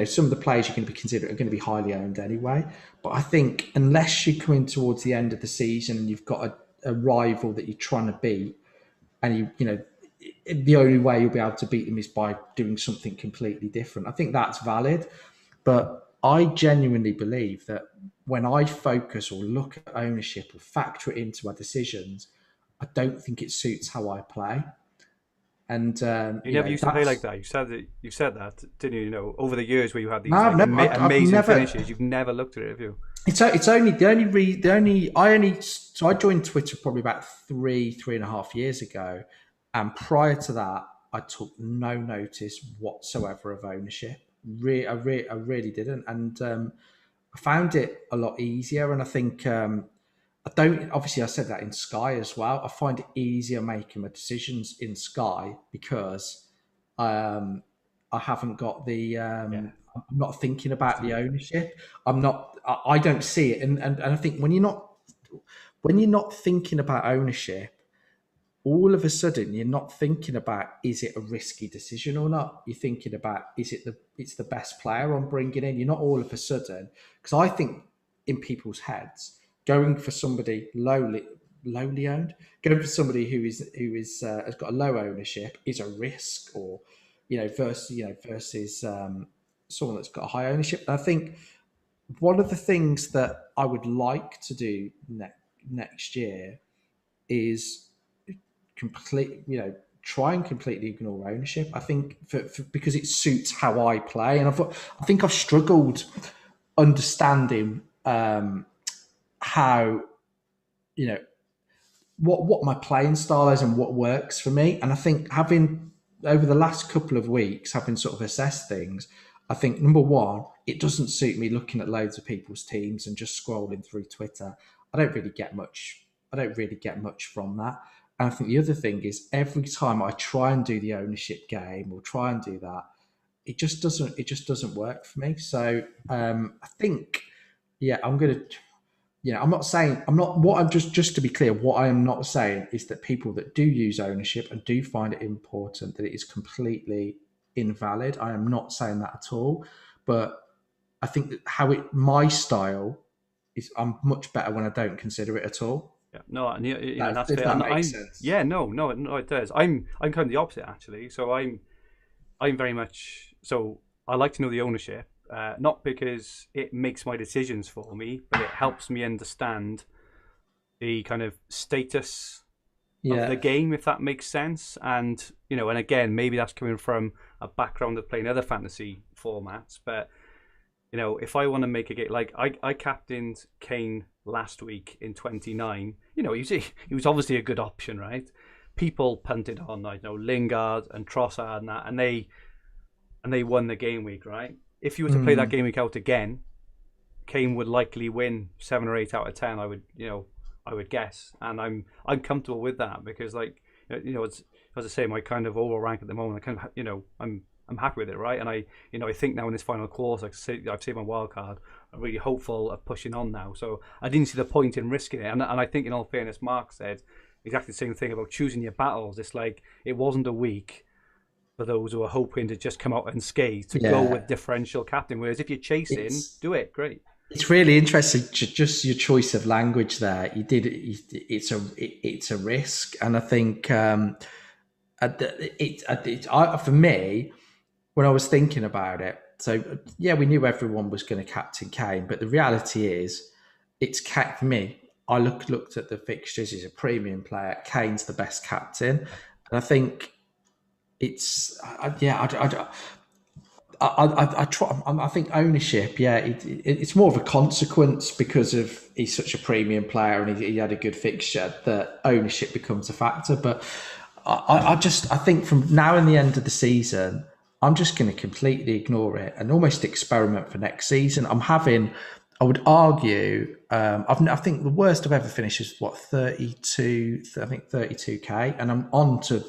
some of the players you're going to be considering are going to be highly owned anyway. But I think unless you're coming towards the end of the season and you've got a rival that you're trying to beat, and the only way you'll be able to beat them is by doing something completely different. I think that's valid. But I genuinely believe that when I focus or look at ownership or factor it into my decisions, I don't think it suits how I play. And You never used to play like that. You said that, didn't you? You know, over the years where you had these no, like I've amazing never. finishes, you've never looked at it, have you? It's only so I joined Twitter probably about three and a half years ago, and prior to that, I took no notice whatsoever of ownership. I really didn't, and I found it a lot easier. And I think I don't. Obviously, I said that in Sky as well. I find it easier making my decisions in Sky because um, I haven't got the. Yeah. I'm not thinking about the ownership. I'm not. I don't see it, and I think when you're not thinking about ownership, all of a sudden you're not thinking about is it a risky decision or not. You're thinking about it's the best player I'm bringing in. You're not all of a sudden, because I think in people's heads going for somebody lowly owned, going for somebody who is has got a low ownership is a risk, or versus someone that's got a high ownership. And I think one of the things that I would like to do next year is try and completely ignore ownership. I think because it suits how I play, and I think I've struggled understanding how you know what my playing style is and what works for me. And I think having over the last couple of weeks, having sort of assessed things, I think number one, it doesn't suit me looking at loads of people's teams and just scrolling through Twitter. I don't really get much. I don't really get much from that. And I think the other thing is every time I try and do the ownership game or try and do that, it just doesn't. It just doesn't work for me. So I think, yeah, I'm gonna. I'm not saying I'm not. What I'm just to be clear, what I am not saying is that people that do use ownership and do find it important, that it is completely invalid. I am not saying that at all. But I think that my style is I'm much better when I don't consider it at all. Yeah, no, and that's If fair. that And makes sense. yeah, no, it does. I'm kind of the opposite actually. So I'm very much so I like to know the ownership, not because it makes my decisions for me, but it helps me understand the kind of status of the Yeah. game, if that makes sense. And and again, maybe that's coming from a background of playing other fantasy formats, but if I want to make a game, like I captained Kane last week in 29. He was obviously a good option, right? People punted on, Lingard and Trossard and that, and they won the game week, right? If you were to play that game week out again, Kane would likely win 7 or 8 out of 10. I would guess, and I'm comfortable with that because, it's, as I say, my kind of overall rank at the moment, I kind of, I'm happy with it, right? And I think now in this final quarter, I've saved my wild card. I'm really hopeful of pushing on now. So I didn't see the point in risking it. And I think, in all fairness, Mark said exactly the same thing about choosing your battles. It's like it wasn't a week for those who are hoping to just come out unscathed to go with differential captain. Whereas if you're chasing, do it. Great. It's really interesting, just your choice of language there. You did it's a risk, and I think for me, when I was thinking about it, so yeah, we knew everyone was going to captain Kane, but the reality is, it's for me. I looked at the fixtures. He's a premium player. Kane's the best captain, and I think it's I think ownership, it's more of a consequence because of he's such a premium player and he had a good fixture that ownership becomes a factor. But I think from now and the end of the season, I'm just going to completely ignore it and almost experiment for next season. I would argue, I think the worst I've ever finished is 32. I think 32k, and I'm on to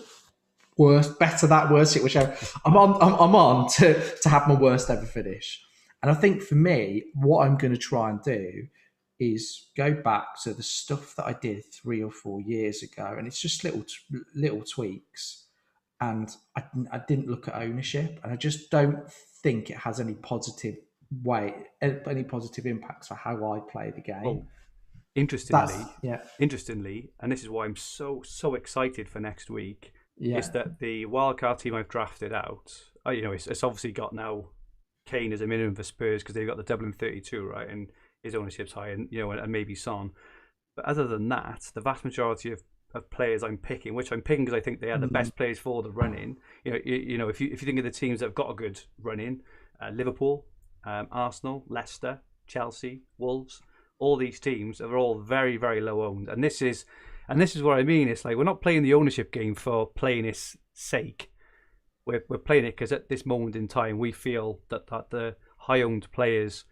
better that, worse it, whichever. I'm on to have my worst ever finish. And I think for me, what I'm going to try and do is go back to the stuff that I did 3 or 4 years ago, and it's just little tweaks. And I didn't look at ownership, and I just don't think it has any positive impacts for how I play the game. Well, interestingly, and this is why I'm so excited for next week. Is that the wildcard team I've drafted out? It's obviously got now Kane as a minimum for Spurs because they've got the Dublin 32, right? And his ownership's high, and and maybe Son. But other than that, the vast majority of of players I'm picking, which I'm picking because I think they are the best players for the run-in. If you think of the teams that have got a good run-in, Liverpool, Arsenal, Leicester, Chelsea, Wolves, all these teams are all very, very low owned, and this is what I mean. It's like we're not playing the ownership game for playing its sake. We're playing it because at this moment in time we feel that the high owned players,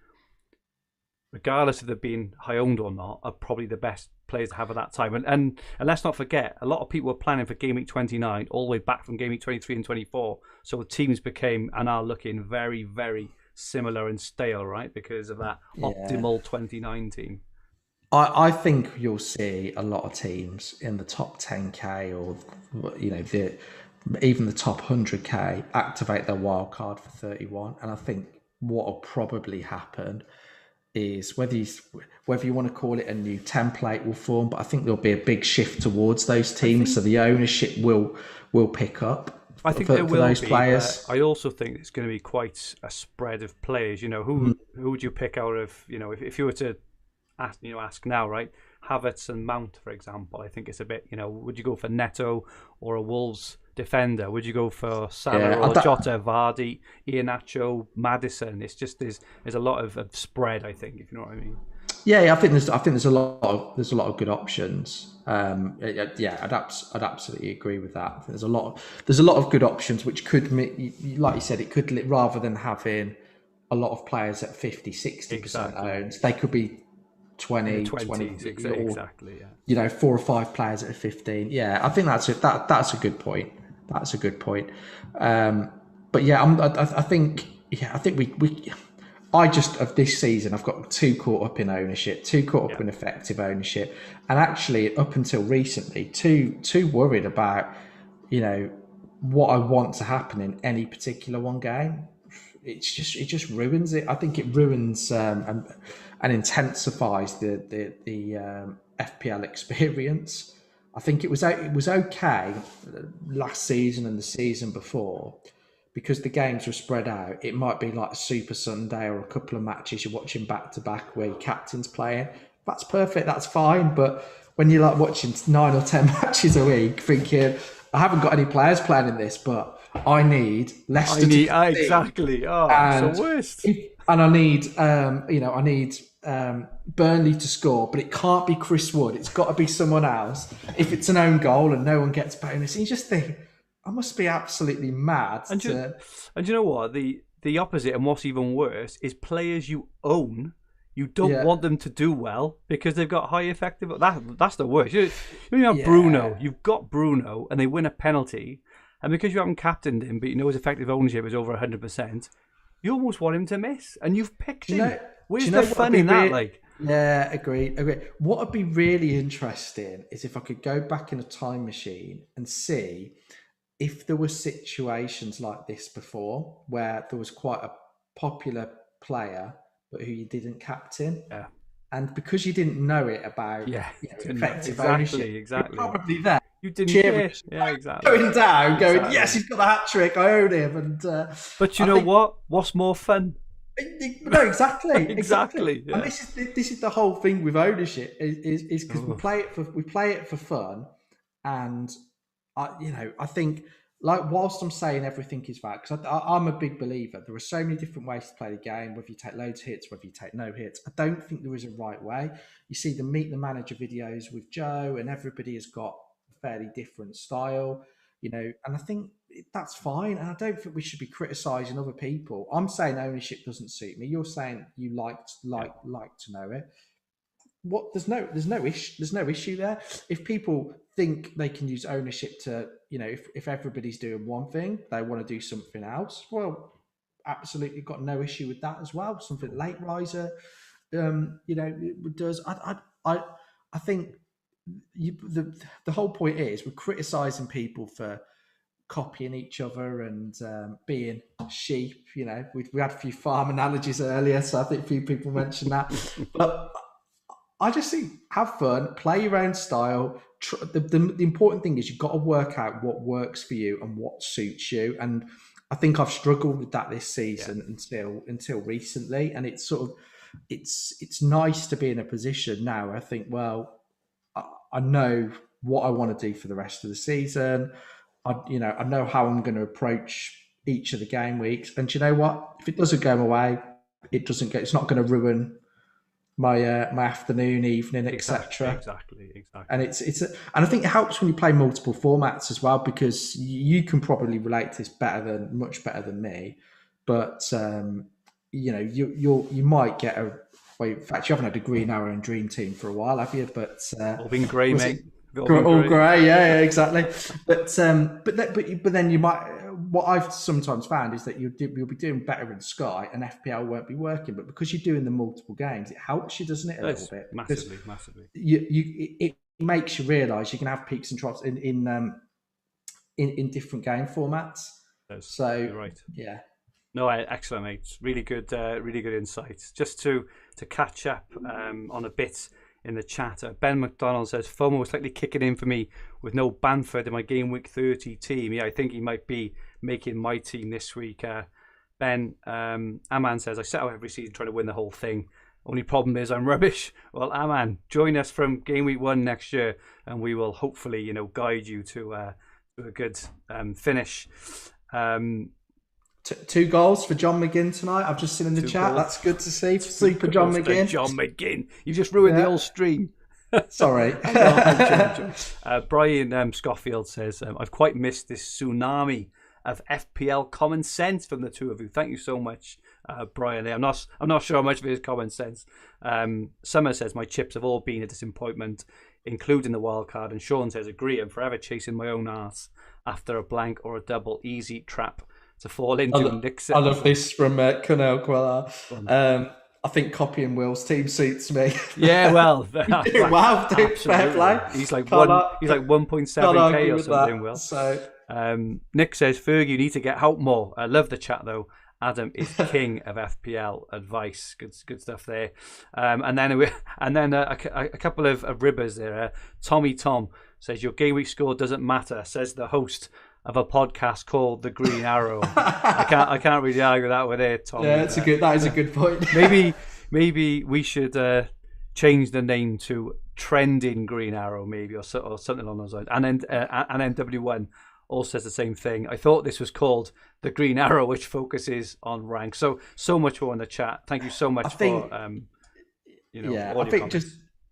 regardless of them being high owned or not, are probably the best players to have at that time. And let's not forget, a lot of people were planning for Game Week 29 all the way back from Game Week 23 and 24. So teams became and are looking very, very similar and stale, right? Because of that optimal 29 team. I think you'll see a lot of teams in the top 10k or even the top 100k activate their wild card for 31, and I think what will probably happen is whether you want to call it a new template will form, but I think there'll be a big shift towards those teams, so the ownership will pick up. I think there will those players. I also think it's going to be quite a spread of players. Who would you pick out of? If you were to ask now, right? Havertz and Mount, for example. I think it's a bit. Would you go for Neto or a Wolves defender? Would you go for Salah or Jota, Vardy, Iheanacho, Maddison? It's just there's a lot of spread. I think, if you know what I mean. Yeah, I think there's a lot of good options. I'd absolutely agree with that. There's a lot of good options, which could, like you said, it could, rather than having a lot of players at 50-60% owned, they could be 20, exactly. 4 or 5 players at 15. Yeah, I think that's a good point. That's a good point. But yeah, I think of this season, I've got too caught up in ownership, too caught up in effective ownership, and actually up until recently, too worried about, what I want to happen in any particular one game. It just ruins it. I think it ruins and intensifies the FPL experience. I think it was okay last season and the season before, because the games were spread out. It might be like a Super Sunday or a couple of matches you're watching back to back where your captain's playing. That's perfect. That's fine. But when you're like watching 9 or 10 matches a week, thinking, I haven't got any players playing in this, but I need Leicester to exactly. Oh, it's the worst. And I need Burnley to score, but it can't be Chris Wood. It's got to be someone else. If it's an own goal and no one gets bonus, you just think, I must be absolutely mad. And you know what? The opposite, and what's even worse, is players you own. You don't want them to do well because they've got high effective. That's the worst. You have Bruno. You've got Bruno, and they win a penalty, and because you haven't captained him, but his effective ownership is over 100%, you almost want him to miss, and you've picked him. Where's the fun in that? Yeah, agreed. What would be really interesting is if I could go back in a time machine and see if there were situations like this before, where there was quite a popular player but who you didn't captain, and because you didn't know it about effective ownership, exactly, you're probably there. You didn't care. Yeah, exactly. Going down, going, yes, he's got a hat trick. I own him, and but you know what? What's more fun? No, exactly, exactly. Yeah. And this is the whole thing with ownership is because we play it for fun, and I think, like, whilst I'm saying everything is bad, because I'm a big believer, there are so many different ways to play the game, whether you take loads of hits, whether you take no hits. I don't think there is a right way. You see the Meet the Manager videos with Joe, and everybody has got a fairly different style, and I think that's fine. And I don't think we should be criticising other people. I'm saying ownership doesn't suit me. You're saying you like to know it. There's no issue there. If people think they can use ownership to, if everybody's doing one thing, they want to do something else, well, absolutely got no issue with that as well. Something late riser, does. I think the whole point is we're criticising people for copying each other and being sheep. We had a few farm analogies earlier, so I think a few people mentioned that. But I just think have fun, play your own style. The important thing is you've got to work out what works for you and what suits you. And I think I've struggled with that this season until recently. And it's sort of it's nice to be in a position now. I think, well, I know what I want to do for the rest of the season. I know how I'm going to approach each of the game weeks. And do you know what? If it doesn't go my way, it's not going to ruin my my afternoon, evening, etc. Exactly. And and I think it helps when you play multiple formats as well, because you can probably relate to this much better than me. But you might get a. Well, in fact, you haven't had a Green Arrow and Dream Team for a while, have you? But all been grey, mate. All grey, yeah, exactly. But then you might. What I've sometimes found is that you'll be doing better in Sky, and FPL won't be working. But because you're doing the multiple games, it helps you, doesn't it, a little bit? Massively. It makes you realise you can have peaks and troughs in different game formats. So you're right. Yeah. No, excellent, mate. Really good insights. Just to catch up on a bit in the chat, Ben McDonald says FOMO was slightly kicking in for me with no Bamford in my game week 30 team. Yeah, I think he might be making my team this week. Ben Aman says I set out every season trying to win the whole thing. Only problem is I'm rubbish. Well, Aman, join us from game week 1 next year, and we will hopefully guide you to a good finish. 2 goals for John McGinn tonight. I've just seen in the chat. Goals. That's good to see. Super John McGinn. John McGinn. You just ruined the whole stream. Sorry. Brian Schofield says, I've quite missed this tsunami of FPL common sense from the two of you. Thank you so much, Brian. I'm not sure how much of it is common sense. Summer says, my chips have all been a disappointment, including the wild card. And Sean says, agree, I'm forever chasing my own arse after a blank or a double. Easy trap to fall into. I love this from Kunal Quilla. I think copying Will's team suits me. Yeah, well, wow, dude, fair play. He's like 1.7k or something. Will. So Nick says, Ferg, you need to get help more. I love the chat though. Adam is king of FPL advice. Good stuff there. And then a couple of ribbers there. Tommy Tom says your game week score doesn't matter. Says the host of a podcast called The Green Arrow. I can't really argue that with it, Tom. Yeah, that is a good point. maybe we should change the name to Trending Green Arrow, maybe, or something along those lines. And then NW1 all says the same thing. I thought this was called The Green Arrow, which focuses on rank. So much more in the chat. Thank you so much for I think comments.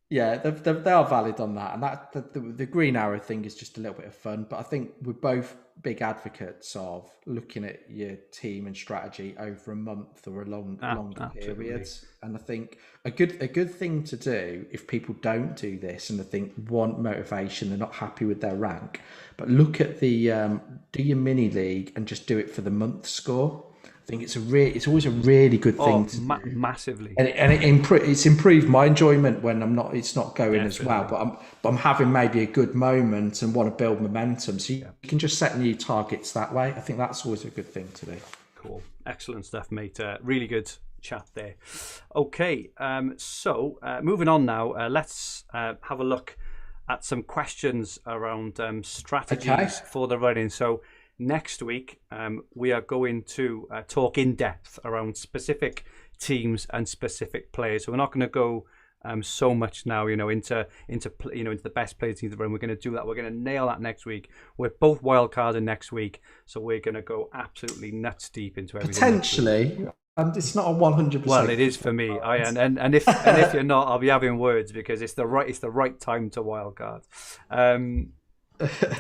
They are valid on that, and that the Green Arrow thing is just a little bit of fun. But I think we're both big advocates of looking at your team and strategy over a month or a longer period. And I think a good thing to do if people don't do this and they think want motivation, they're not happy with their rank, but look at the do your mini league and just do it for the month score. I think it's always a really good thing to do. Massively, and it's improved my enjoyment when it's not going as well, but I'm having maybe a good moment and want to build momentum. So you can just set new targets that way. I think that's always a good thing to do. Cool, excellent stuff, mate. Really good chat there. Okay, so moving on now. Let's have a look at some questions around strategies for the running. So. Next week, we are going to talk in depth around specific teams and specific players. So we're not going to go so much now, into the best players teams. We're going to do that. We're going to nail that next week. We're both wildcarding next week, so we're going to go absolutely nuts deep into everything. Potentially, it's not a 100%. Well, it is for me. And if you're not, I'll be having words because it's the right time to wildcard.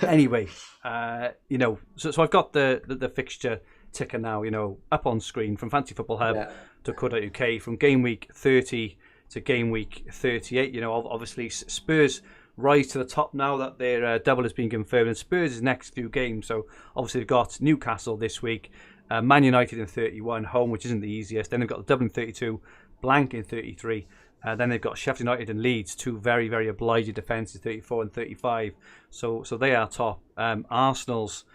Anyway, so I've got the fixture ticker now, up on screen from Fantasy Football Hub to .co.uk from game week 30 to game week 38. Obviously Spurs rise to the top now that their double has been confirmed, and Spurs' next few games. So obviously they've got Newcastle this week, Man United in 31 home, which isn't the easiest. Then they've got the double in 32, blank in 33. Then they've got Sheffield United and Leeds, two very, very obliging defences, 34 and 35. So they are top. Arsenal's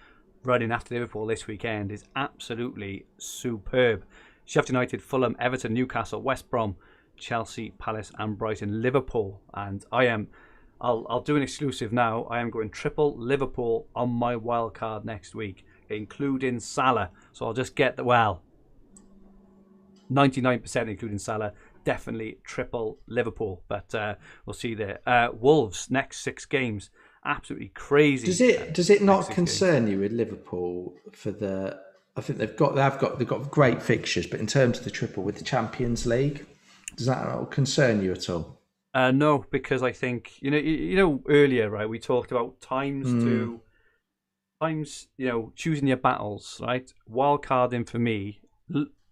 running after Liverpool this weekend is absolutely superb. Sheffield United, Fulham, Everton, Newcastle, West Brom, Chelsea, Palace and Brighton, Liverpool. And I'll do an exclusive now. I am going triple Liverpool on my wild card next week, including Salah. So I'll just get 99% including Salah. Definitely triple Liverpool, but we'll see there. Wolves next 6 games absolutely crazy. Does it not next 6 concern you with Liverpool for the? I think they've got great fixtures, but in terms of the triple with the Champions League, does that not concern you at all? No, because I think earlier, right? We talked about times choosing your battles, right? Wild carding for me.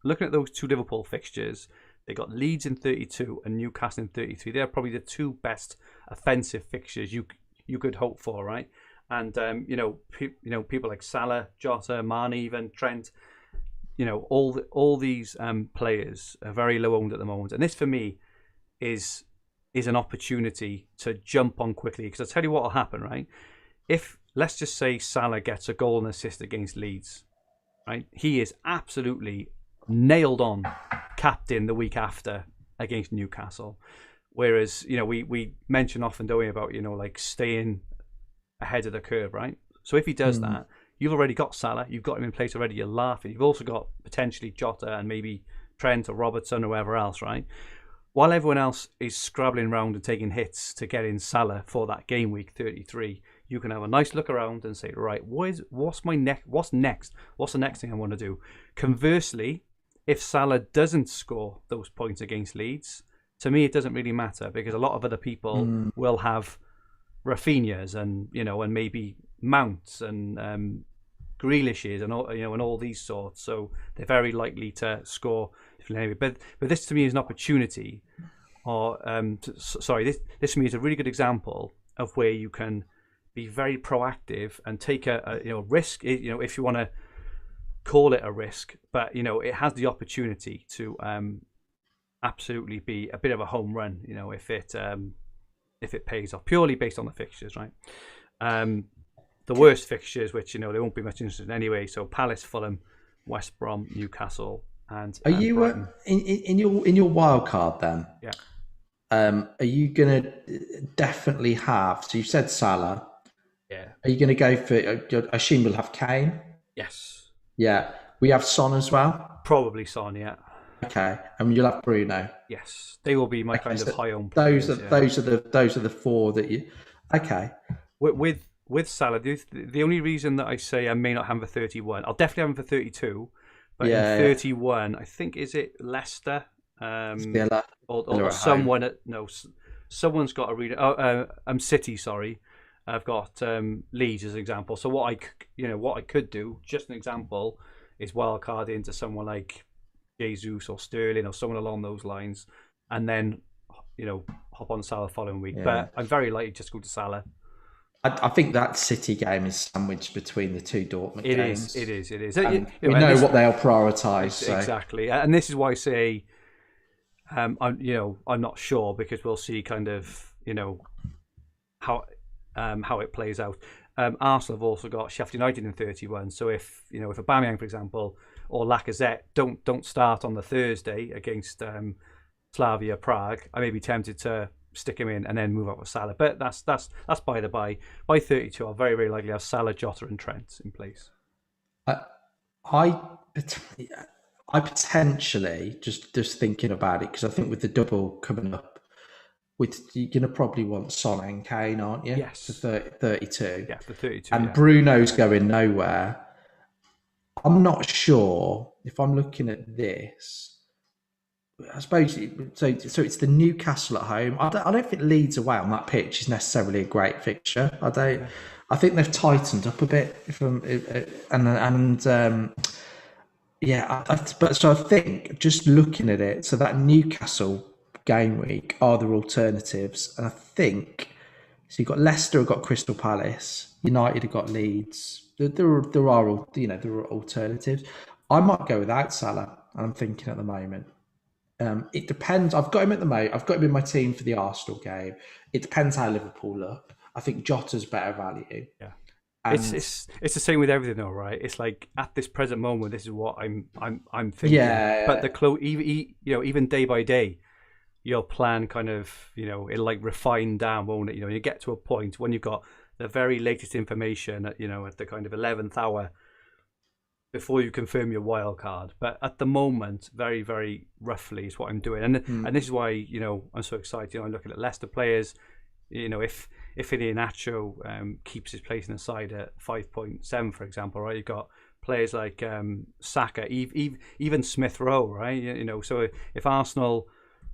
Looking at those 2 Liverpool fixtures, they got Leeds in 32 and Newcastle in 33. They're probably the 2 best offensive fixtures you could hope for, right? And people like Salah, Jota, Mane, even Trent. All these players are very low owned at the moment, and this for me is an opportunity to jump on quickly, because I'll tell you what will happen, right? If, let's just say, Salah gets a goal and assist against Leeds, right? He is absolutely nailed on captain the week after against Newcastle. Whereas, we mention often, don't we, about, like staying ahead of the curve, right? So if he does that, you've already got Salah, you've got him in place already, you're laughing. You've also got potentially Jota and maybe Trent or Robertson or whoever else, right? While everyone else is scrabbling around and taking hits to get in Salah for that game week 33, you can have a nice look around and say, right, what's next? What's the next thing I want to do? Conversely, if Salah doesn't score those points against Leeds, to me it doesn't really matter, because a lot of other people will have Rafinhas and and maybe Mounts and Grealishes and all and all these sorts. So they're very likely to score. But this to me is an opportunity, or this to me is a really good example of where you can be very proactive and take a risk. If you want to call it a risk, but it has the opportunity to absolutely be a bit of a home run. If it pays off purely based on the fixtures, right? The worst fixtures, which they won't be much interested in anyway. So Palace, Fulham, West Brom, Newcastle, and are you in your wild card then? Yeah. Are you gonna definitely have? So you said Salah. Yeah. Are you gonna go for? I assume we'll have Kane. Yes. Yeah. We have Son as well. Probably Son. Yeah. Okay, and you'll have Bruno. Yes, they will be my kind of high owned players. Those are the 4 that you. Okay. With Salah, the only reason that I say I may not have him for 31, I'll definitely have him for 32. But in 31, I think, is it Leicester? Or someone someone's got a reader. I'm City. Sorry, I've got Leeds as an example. So what I could do, just an example, is wildcard into someone like Jesus or Sterling or someone along those lines, and then hop on Salah the following week. Yeah. But I'm very likely just go to Salah. I think that City game is sandwiched between the 2 Dortmund games. It is. We know what they'll prioritise. Exactly, and this is why I say I'm not sure, because we'll see kind of how it plays out. Arsenal have also got Sheffield United in 31. So if Aubameyang, for example, or Lacazette don't start on the Thursday against Slavia Prague, I may be tempted to stick him in and then move up with Salah. But that's by the by. By 32, I'll very, very likely have Salah, Jota, and Trent in place. I potentially just thinking about it, because I think with the double coming up, you're going to probably want Son and Kane, aren't you? Yes. For 32. Yeah, for 32. And Bruno's going nowhere. I'm not sure if I'm looking at this. I suppose so. It's the Newcastle at home. I don't think Leeds away on that pitch is necessarily a great fixture. I think they've tightened up a bit so I think just looking at it, so that Newcastle game week are their alternatives, and I think so. You've got Leicester, have got Crystal Palace, United have got Leeds. There are alternatives. I might go without Salah. I'm thinking at the moment. It depends. I've got him at the moment. I've got him in my team for the Arsenal game. It depends how Liverpool look. I think Jota's better value. Yeah, it's the same with everything, though, right? It's like at this present moment, this is what I'm thinking. Yeah. But even day by day, your plan kind of it'll like refine down, won't it? You get to a point when you've got the very latest information at the kind of 11th hour before you confirm your wild card. But at the moment, very, very roughly is what I'm doing. And this is why, I'm so excited. I'm looking at Leicester players. If if Iheanacho keeps his place in the side at 5.7, for example, right? You've got players like Saka, even Smith Rowe, right? So if Arsenal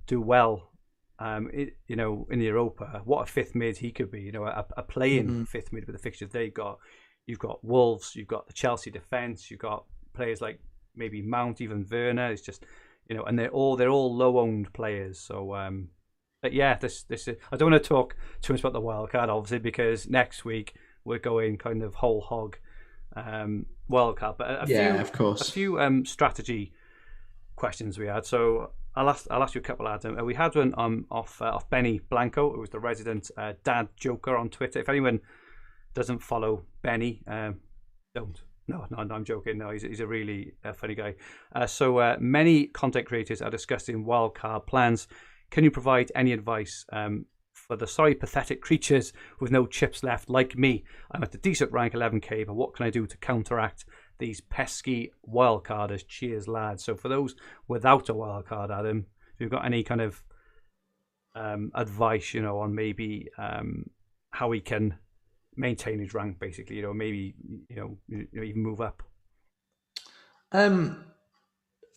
do well, in the Europa, what a fifth mid he could be. A playing fifth mid with the fixtures they've got. You've got Wolves, you've got the Chelsea defence, you've got players like maybe Mount, even Werner. It's just, and they're all low owned players. So but yeah, this is. I don't want to talk too much about the wild card, obviously, because next week we're going kind of whole hog wild card. But of course, a few strategy questions we had. So I'll ask you a couple, Adam. We had one off Benny Blanco, who was the resident dad joker on Twitter. If anyone doesn't follow Benny, don't. No, I'm joking. No, he's a really funny guy. So many content creators are discussing wildcard plans. Can you provide any advice for the sorry pathetic creatures with no chips left like me? I'm at the decent rank 11k, but what can I do to counteract these pesky wildcarders? Cheers, lads. So for those without a wildcard, Adam, if you've got any kind of advice, on maybe how he can maintain his rank, basically, maybe even move up.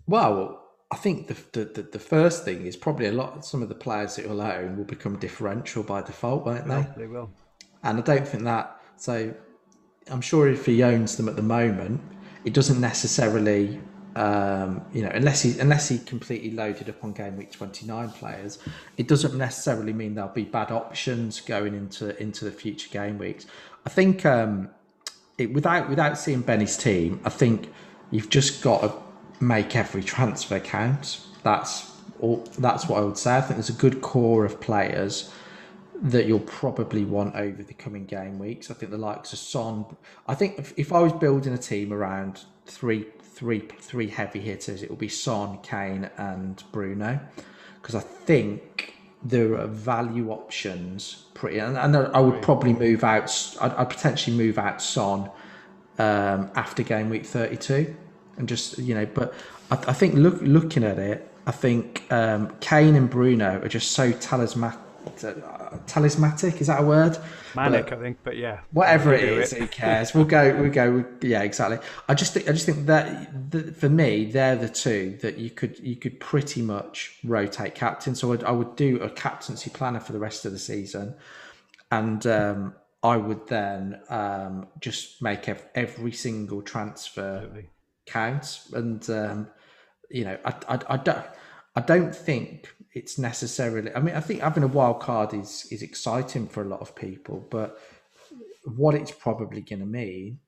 Well, I think the first thing is probably some of the players that you'll own will become differential by default, won't they? They will. And I don't think that. So I'm sure if he owns them at the moment, it doesn't necessarily, unless he completely loaded up on game week 29 players, it doesn't necessarily mean there'll be bad options going into the future game weeks. I think without seeing Benny's team, I think you've just got to make every transfer count. That's what I would say. I think there's a good core of players that you'll probably want over the coming game weeks. I think the likes of Son. I think if I was building a team around three heavy hitters, it will be Son, Kane, and Bruno, because I think there are value options pretty. And I would probably move out. I'd potentially move out Son after game week 32, and just But I think looking at it, I think Kane and Bruno are just so talismanic. Is that a word? Manic, I think, but yeah. Whatever it is, who cares? We'll go. Yeah, exactly. I just think that for me, they're the two that you could pretty much rotate captain. So I would do a captaincy planner for the rest of the season, and I would then just make every single transfer count. And I don't think it's necessarily. I mean, I think having a wild card is exciting for a lot of people, but what it's probably going to mean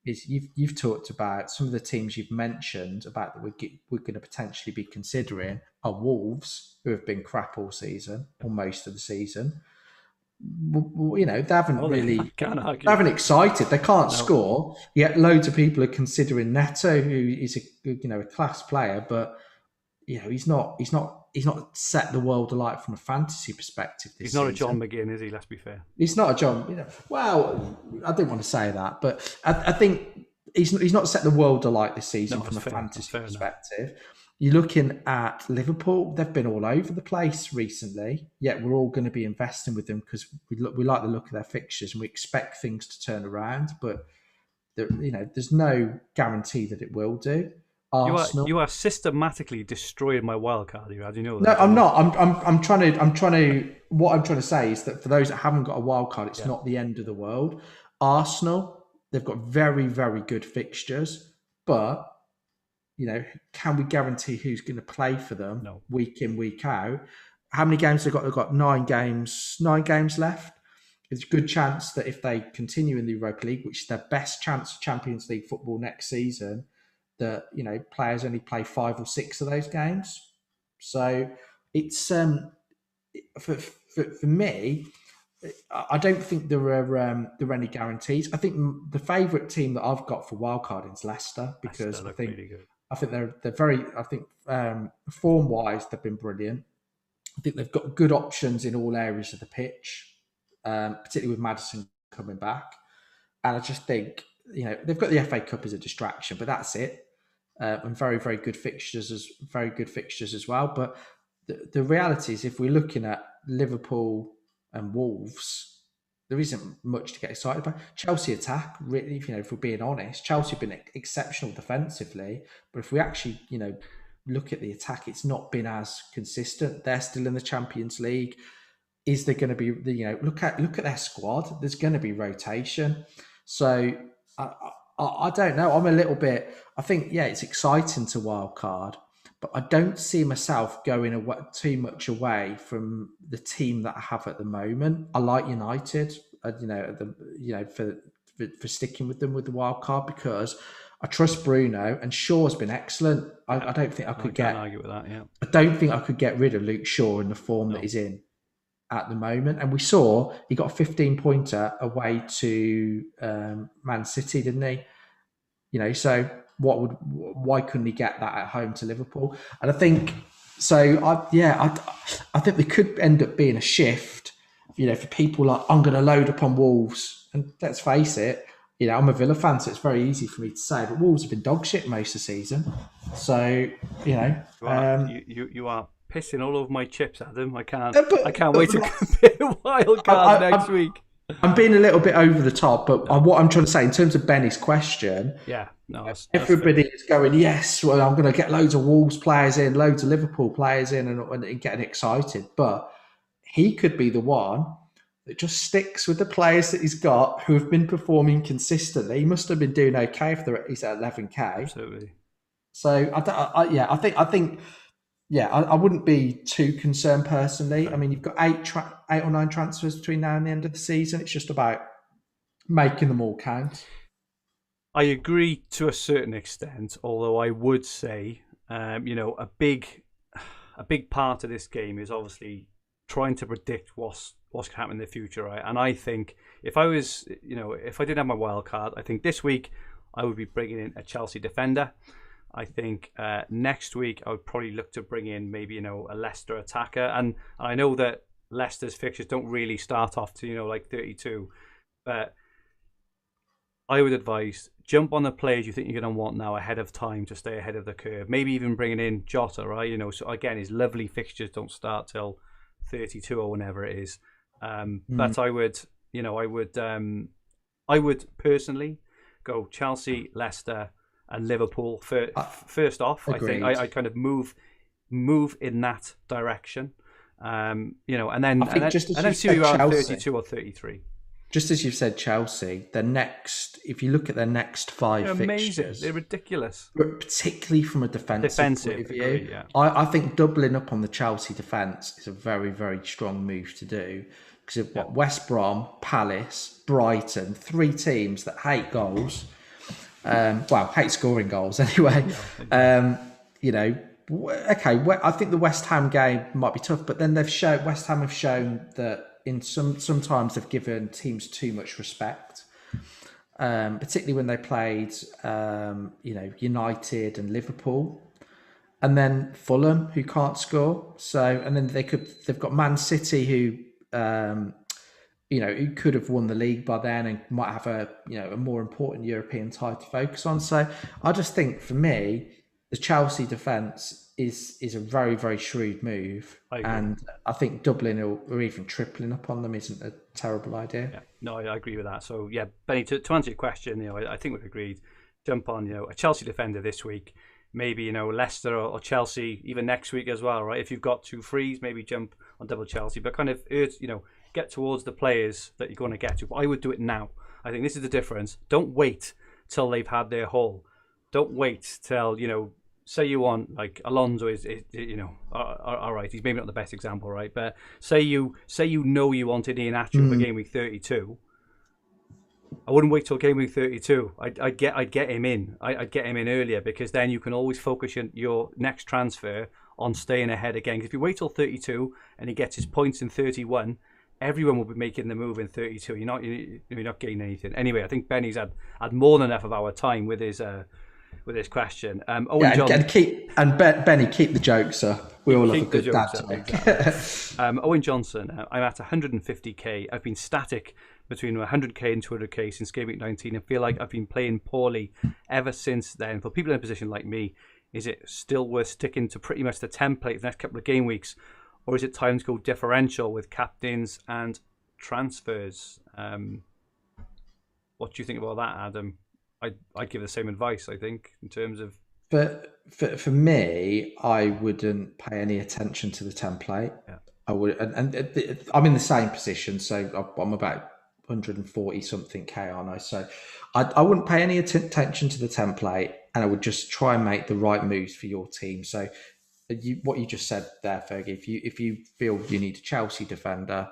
is you've talked about some of the teams you've mentioned about that we're going to potentially be considering are Wolves, who have been crap all season or most of the season. They haven't they haven't excited. They can't score. Yet loads of people are considering Neto, who is a class player, but he's not set the world alight from a fantasy perspective this season. He's not a John McGinn, is he? Let's be fair. He's not a John. Well, I didn't want to say that, but I think he's not set the world alight this season from a fantasy perspective. Enough. You're looking at Liverpool; they've been all over the place recently. Yet we're all going to be investing with them because we like the look of their fixtures and we expect things to turn around. But there's no guarantee that it will do. Arsenal. You are systematically destroying my wild card. Do you know that? No, I'm not. I'm trying to. What I'm trying to say is that for those that haven't got a wild card, it's not the end of the world. Arsenal, they've got very, very good fixtures, but can we guarantee who's going to play for them week in, week out? How many games they've got? They've got 9 games left. There's a good chance that if they continue in the Europa League, which is their best chance of Champions League football next season, that players only play 5 or 6 of those games. So it's for me, I don't think there are any guarantees. I think the favourite team that I've got for wildcarding is Leicester, because I think they're very. I think form wise they've been brilliant. I think they've got good options in all areas of the pitch, particularly with Maddison coming back. And I just think they've got the FA Cup as a distraction, but that's it. And very, very good fixtures as well. But the reality is, if we're looking at Liverpool and Wolves, there isn't much to get excited about. Chelsea attack, really, if we're being honest, Chelsea have been exceptional defensively, but if we actually, look at the attack, it's not been as consistent. They're still in the Champions League. Is there going to be, look at their squad? There's going to be rotation. So I don't know. I'm a little bit. I think it's exciting to wild card, but I don't see myself going too much away from the team that I have at the moment. I like United, for sticking with them with the wild card because I trust Bruno and Shaw's been excellent. I don't think I could can't argue with that. Yeah, I don't think I could get rid of Luke Shaw in the form that he's in at the moment. And we saw he got a 15-pointer away to Man City, didn't he? So why couldn't he get that at home to Liverpool? And I think so. I think there could end up being a shift. For people like, I'm going to load up on Wolves, and let's face it. I'm a Villa fan, so it's very easy for me to say, but Wolves have been dog shit most of the season. So you are pissing all over my chips, Adam. I can't wait to compare wild cards next week. I'm being a little bit over the top, but what I'm trying to say in terms of Benny's question, everybody is going, yes, well, I'm going to get loads of Wolves players in, loads of Liverpool players in, and getting excited. But he could be the one that just sticks with the players that he's got who have been performing consistently. He must have been doing okay if he's at 11k. Absolutely. So I think. I wouldn't be too concerned personally. I mean, you've got 8 or 9 transfers between now and the end of the season. It's just about making them all count. I agree to a certain extent, although I would say, a big part of this game is obviously trying to predict what's going to happen in the future, right? And I think if I was, if I didn't have my wild card, I think this week I would be bringing in a Chelsea defender. I think next week I would probably look to bring in maybe, a Leicester attacker. And I know that Leicester's fixtures don't really start off to, like 32. But I would advise jump on the players you think you're going to want now ahead of time to stay ahead of the curve. Maybe even bringing in Jota, right? So again, his lovely fixtures don't start till 32 or whenever it is. But I would personally go Chelsea, Leicester, and Liverpool first off. Agreed. I think I kind of move in that direction, and then see you around 32 or 33. Just as you've said, Chelsea, if you look at their next 5 They're fixtures, amazing. They're ridiculous, particularly from a defensive point of view. Agree, yeah. I think doubling up on the Chelsea defence is a very, very strong move to do because you've got West Brom, Palace, Brighton, 3 teams that hate goals. Hate scoring goals anyway. I think the West Ham game might be tough, but then West Ham have shown that sometimes they've given teams too much respect, particularly when they played, United and Liverpool, and then Fulham who can't score. So, and then they've got Man City who could have won the league by then and might have a more important European title to focus on. So I just think for me, the Chelsea defence is a very, very shrewd move. And I think doubling or even tripling up on them isn't a terrible idea. Yeah. No, I agree with that. So yeah, Benny, to answer your question, I think we've agreed. Jump on, a Chelsea defender this week. Maybe, Leicester or Chelsea even next week as well, right? If you've got 2 frees, maybe jump on double Chelsea. But kind of, get towards the players that you're going to get to. But I would do it now. I think this is the difference. Don't wait till they've had their haul. Don't wait till, say you want, like, Alonso is all right, he's maybe not the best example, right? But say you you wanted Iheanacho for game week 32. I wouldn't wait till game week 32. I'd get him in. I'd get him in earlier because then you can always focus your next transfer on staying ahead again. Because if you wait till 32 and he gets his points in 31, everyone will be making the move in 32. You're not getting anything. Anyway, I think Benny's had more than enough of our time with his question. Benny, keep the jokes up. We all love a good dad joke. Exactly. Owen Johnson, I'm at 150k. I've been static between 100k and 200k since Game Week 19 and feel like I've been playing poorly ever since then. For people in a position like me, is it still worth sticking to pretty much the template for the next couple of game weeks? Or is it time to go differential with captains and transfers. What do you think about that, Adam? I'd give the same advice, I think, in terms of... But for me, I wouldn't pay any attention to the template. Yeah. I would, and I'm in the same position, so I'm about 140 something K, aren't I? So I wouldn't pay any attention to the template, and I would just try and make the right moves for your team. So what you just said there, Fergie, if you feel you need a Chelsea defender,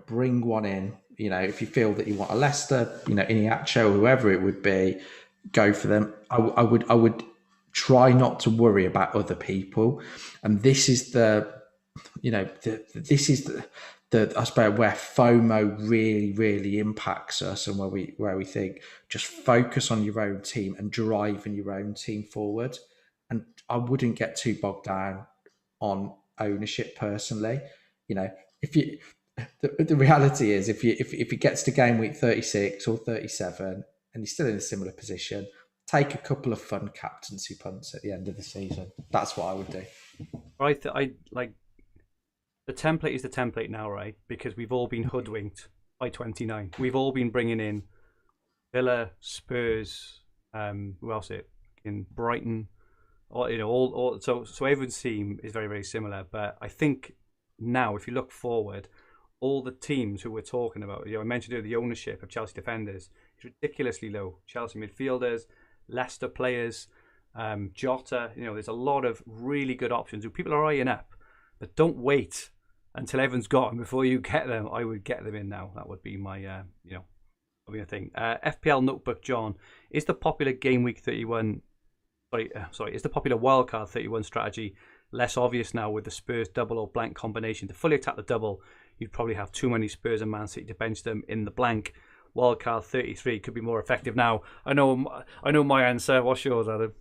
bring one in. You know, if you feel that you want a Leicester, you know, Iniacho, whoever it would be, go for them. I would try not to worry about other people, and this is this is the I suppose where FOMO really impacts us, and where we think just focus on your own team and driving your own team forward. And I wouldn't get too bogged down on ownership personally. You know, if you the reality is if it gets to game week 36 or 37 and you're still in a similar position, take a couple of fun captaincy punts at the end of the season. That's what I would do. I like the template is the template now, right? Because we've all been hoodwinked by 29. We've all been bringing in Villa, Spurs, who else? In Brighton, or all. So everyone's team is very similar. But I think now, if you look forward, all the teams who we're talking about, I mentioned the ownership of Chelsea defenders is ridiculously low. Chelsea midfielders, Leicester players, Jota. There's a lot of really good options who people are eyeing up. But don't wait until everyone's got them before you get them. I would get them in now. That would be my, thing. FPL Notebook John, is the popular Gameweek 31, is the popular Wildcard 31 strategy less obvious now with the Spurs double or blank combination? To fully attack the double, you'd probably have too many Spurs and Man City to bench them in the blank. Wildcard 33 could be more effective now. I know my answer. What's yours, Adam?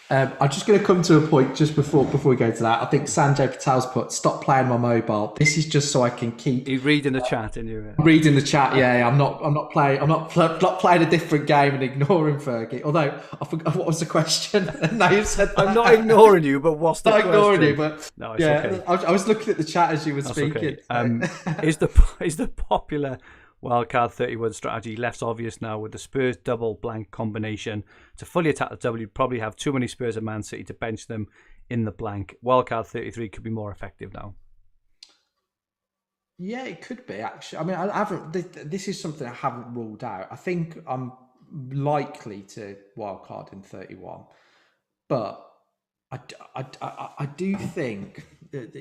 I'm just going to come to a point just before we go to that. I think Sanjay Patel's put, stop playing my mobile. This is just so I can keep... You're reading the chat, in you? Reading the chat, yeah. I'm not playing a different game and ignoring Fergie. Although, I forgot what was the question. Now you've said that. I'm not ignoring you, but what's the question? Not ignoring you, but... No, it's okay. I was looking at the chat as you were speaking. Okay. Is the popular Wildcard 31 strategy less obvious now with the Spurs double blank combination? To fully attack the double, you'd probably have too many Spurs and Man City to bench them in the blank. Wildcard 33 could be more effective now. Yeah, it could be, actually. I mean, I haven't. This is something I haven't ruled out. I think I'm likely to wildcard in 31, but I do think that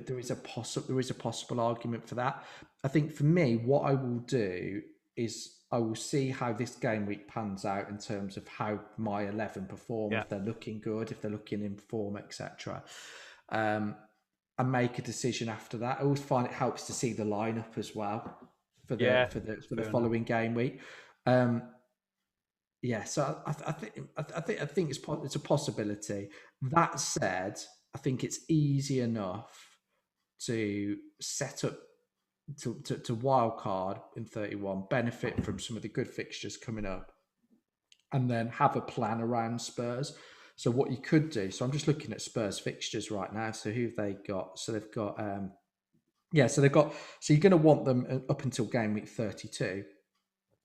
there is a possible argument for that. I think for me, what I will do is I will see how this game week pans out in terms of how my 11 perform, if they're looking good, if they're looking in form, etc. And make a decision after that. I always find it helps to see the lineup as well for the following game week. So I think it's a possibility. That said, I think it's easy enough to set up to wildcard in 31, benefit from some of the good fixtures coming up, and then have a plan around Spurs. So what you could do, so I'm just looking at Spurs fixtures right now. So who have they got? So they've got, so you're going to want them up until game week 32.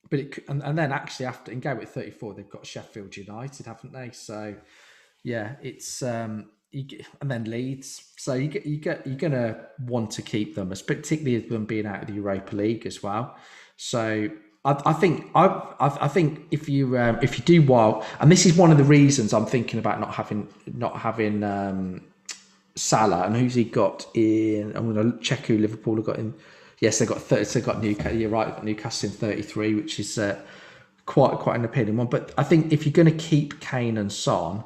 But and then actually after in game week 34, they've got Sheffield United, haven't they? So yeah, it's and then Leeds. So you're going to want to keep them, particularly as them being out of the Europa League as well. So I think if you do well, and this is one of the reasons I'm thinking about not having Salah, and who's he got in? I'm going to check who Liverpool have got in. Yes, they've got 30. So they've got Newcastle. You're right, Newcastle in 33, which is quite an appealing one. But I think if you're going to keep Kane and Son,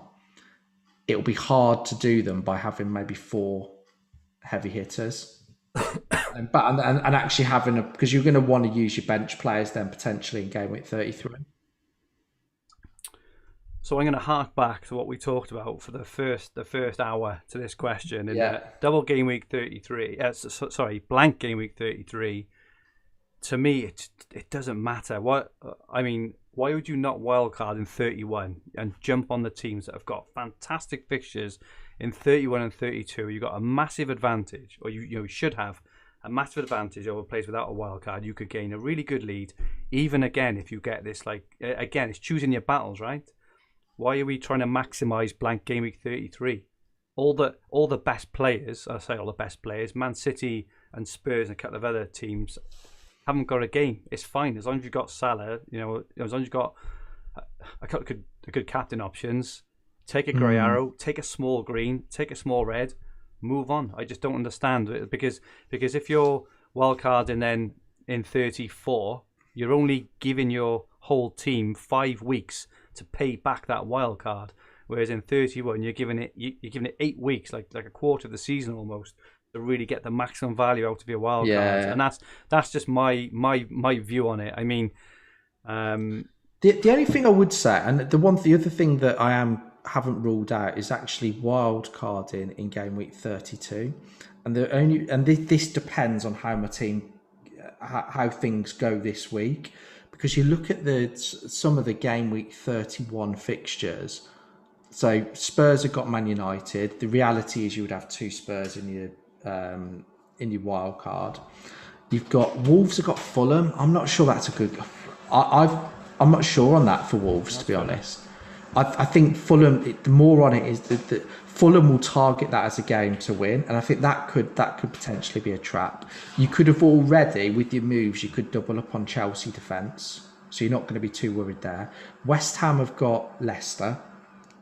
it'll be hard to do them by having maybe 4 heavy hitters. and actually having because you're going to want to use your bench players then potentially in game week 33. So I'm going to hark back to what we talked about for the first hour to this question. Double game week 33. Blank game week 33. To me, it doesn't matter. Why would you not wildcard in 31 and jump on the teams that have got fantastic fixtures in 31 and 32? You've got a massive advantage, or you should have a massive advantage over players without a wild card. You could gain a really good lead, even again if you get this. Like again, it's choosing your battles, right? Why are we trying to maximise blank game week 33? All the best players, I say all the best players, Man City and Spurs and a couple of other teams haven't got a game. It's fine as long as you've got Salah. As long as you've got a couple of good captain options. Take a grey arrow, take a small green, take a small red, move on. I just don't understand it because if you're wildcard and then in 34, you're only giving your whole team 5 weeks to pay back that wild card, whereas in 31 you're giving it 8 weeks, like a quarter of the season almost, to really get the maximum value out of your wild cards. And that's just my view on it. I mean, the only thing I would say, and the other thing that haven't ruled out is actually wild carding in game week 32, and this depends on how my team, how things go this week, because you look at some of the game week 31 fixtures. So Spurs have got Man United. The reality is you would have 2 Spurs in your wild card. You've got Wolves have got Fulham. I'm not sure that's a good. I'm not sure on that for Wolves, to be honest. I think Fulham. The more on it is that Fulham will target that as a game to win, and I think that could potentially be a trap. You could have already, with your moves, you could double up on Chelsea defence, so you're not going to be too worried there. West Ham have got Leicester.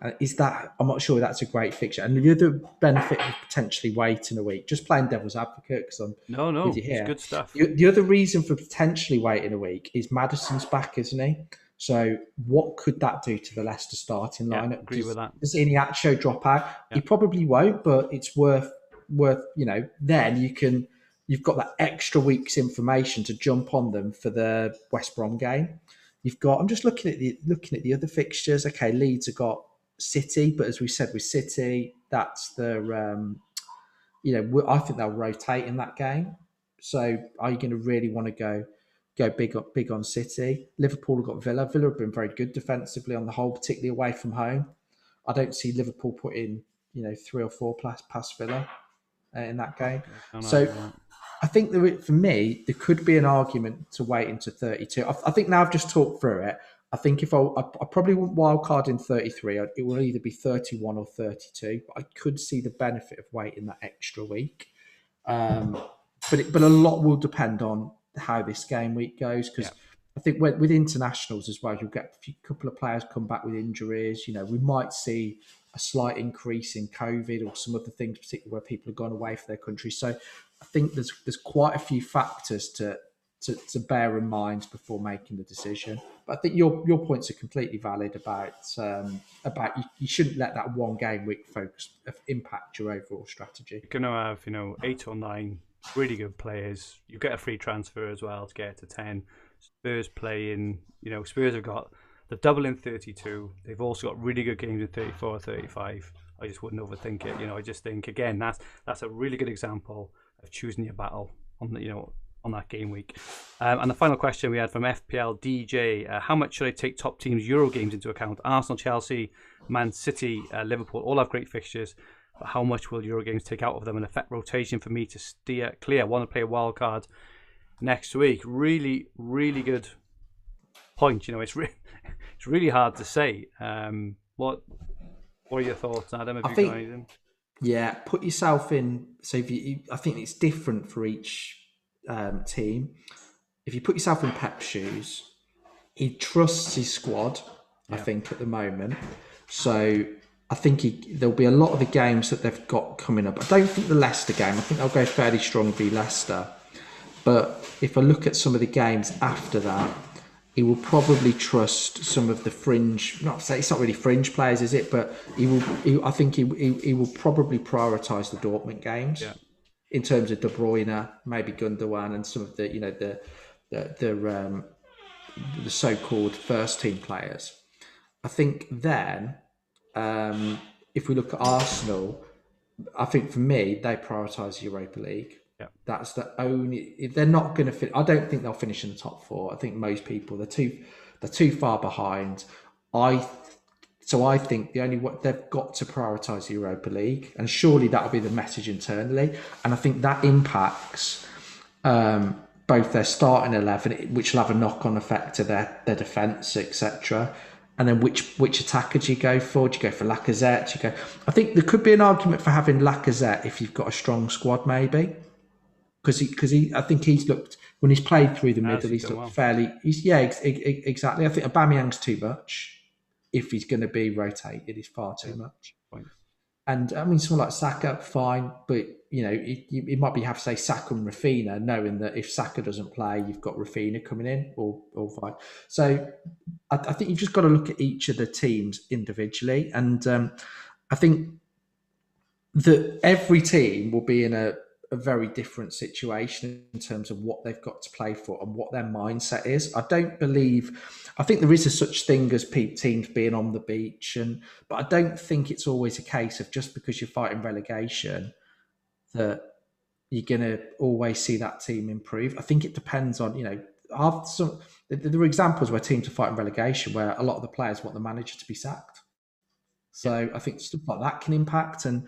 I'm not sure that's a great fixture. And the other benefit of potentially waiting a week, just playing devil's advocate, because I'm with you here. It's good stuff. The other reason for potentially waiting a week is Maddison's back, isn't he? So what could that do to the Leicester starting lineup? Yeah, agree with that. Does Iheanacho drop out? Yeah. He probably won't, but it's worth then you've got that extra week's information to jump on them for the West Brom game. I'm just looking at the other fixtures. Okay, Leeds have got City, but as we said with City, that's the I think they'll rotate in that game. So are you going to really want to go big on City? Liverpool have got Villa. Villa have been very good defensively on the whole, particularly away from home. I don't see Liverpool putting 3 or 4 past Villa in that game. I think for me, there could be an argument to wait into 32. I think now I've just talked through it. I think if I probably want wildcard in 33, it will either be 31 or 32. But I could see the benefit of waiting that extra week. But a lot will depend on how this game week goes, because I think with internationals as well, you'll get a couple of players come back with injuries. We might see a slight increase in COVID or some other things, particularly where people have gone away for their country. So I think there's quite a few factors to bear in mind before making the decision. But I think your points are completely valid about you shouldn't let that one game week focus impact your overall strategy. You're going to have 8 or 9 really good players. You get a free transfer as well to get to 10. Spurs playing, Spurs have got the double in 32. They've also got really good games in 34 or 35. I just wouldn't overthink it. I just think again that's a really good example of choosing your battle on on that game week. And the final question we had from FPL DJ, how much should I take top teams' Euro games into account? Arsenal, Chelsea, Man City, Liverpool all have great fixtures, but how much will Euro games take out of them and affect rotation for me to steer clear? I want to play a wild card next week. Really, really good point. It's really hard to say. What are your thoughts, Adam? Yeah, put yourself in. So I think it's different for each team. If you put yourself in Pep's shoes, he trusts his squad. I think at the moment, so I think there'll be a lot of the games that they've got coming up. I don't think the Leicester game. I think they'll go fairly strong v Leicester. But if I look at some of the games after that, he will probably trust some of the fringe. It's not really fringe players, is it? But I think he will probably prioritise the Dortmund games in terms of De Bruyne, maybe Gundogan, and some of the the so-called first team players. I think then, if we look at Arsenal, I think for me they prioritise Europa League. Yeah. That's the only. If they're not going to I don't think they'll finish in the top 4. I think most people they're too far behind. So I think they've got to prioritise the Europa League, and surely that'll be the message internally. And I think that impacts both their starting 11, which will have a knock-on effect to their defence, etc. And then which attacker do you go for? Do you go for Lacazette? Do you go? I think there could be an argument for having Lacazette if you've got a strong squad, maybe, because I think he's looked when he's played through the middle, he's done looked well. fairly. Exactly. I think Aubameyang's too much. If he's going to be rotated, he's far too much. Right. And I mean, someone like Saka, fine, but it might be have to say Saka and Rafinha, knowing that if Saka doesn't play, you've got Rafinha coming in, or fine. So I think you've just got to look at each of the teams individually, and I think that every team will be in a very different situation in terms of what they've got to play for and what their mindset is. I think there is a such thing as teams being on the beach, but I don't think it's always a case of just because you're fighting relegation that you're going to always see that team improve. I think it depends on, there are examples where teams are fighting relegation where a lot of the players want the manager to be sacked. So I think stuff like that can impact, and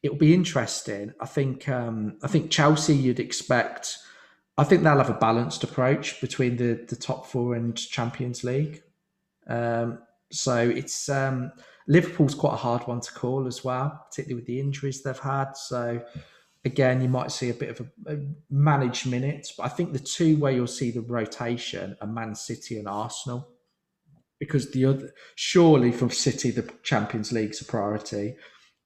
it'll be interesting. I think Chelsea, you'd expect. I think they'll have a balanced approach between the top four and Champions League. So it's Liverpool's quite a hard one to call as well, particularly with the injuries they've had. So again, you might see a bit of a managed minutes, but I think the two where you'll see the rotation are Man City and Arsenal, because surely for City the Champions League's a priority,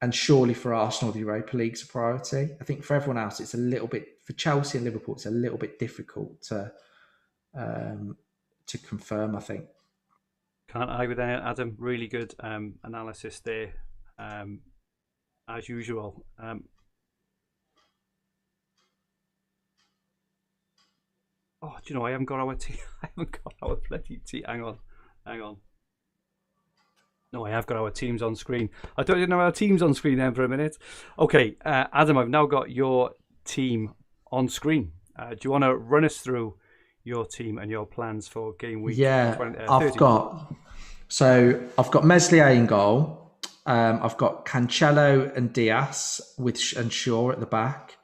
and surely for Arsenal the Europa League's a priority. I think for everyone else it's a little bit, for Chelsea and Liverpool it's a little bit difficult to confirm, I think. Can't argue with that, Adam. Really good analysis there, as usual. Oh, do you know I haven't got our team? I haven't got our bloody team. Hang on. No, I have got our teams on screen. I don't even know our teams on screen then for a minute. Okay, Adam, I've now got your team on screen. Do you want to run us through your team and your plans for game week? Yeah, I've got Meslier in goal. I've got Cancelo and Diaz and Shaw at the back.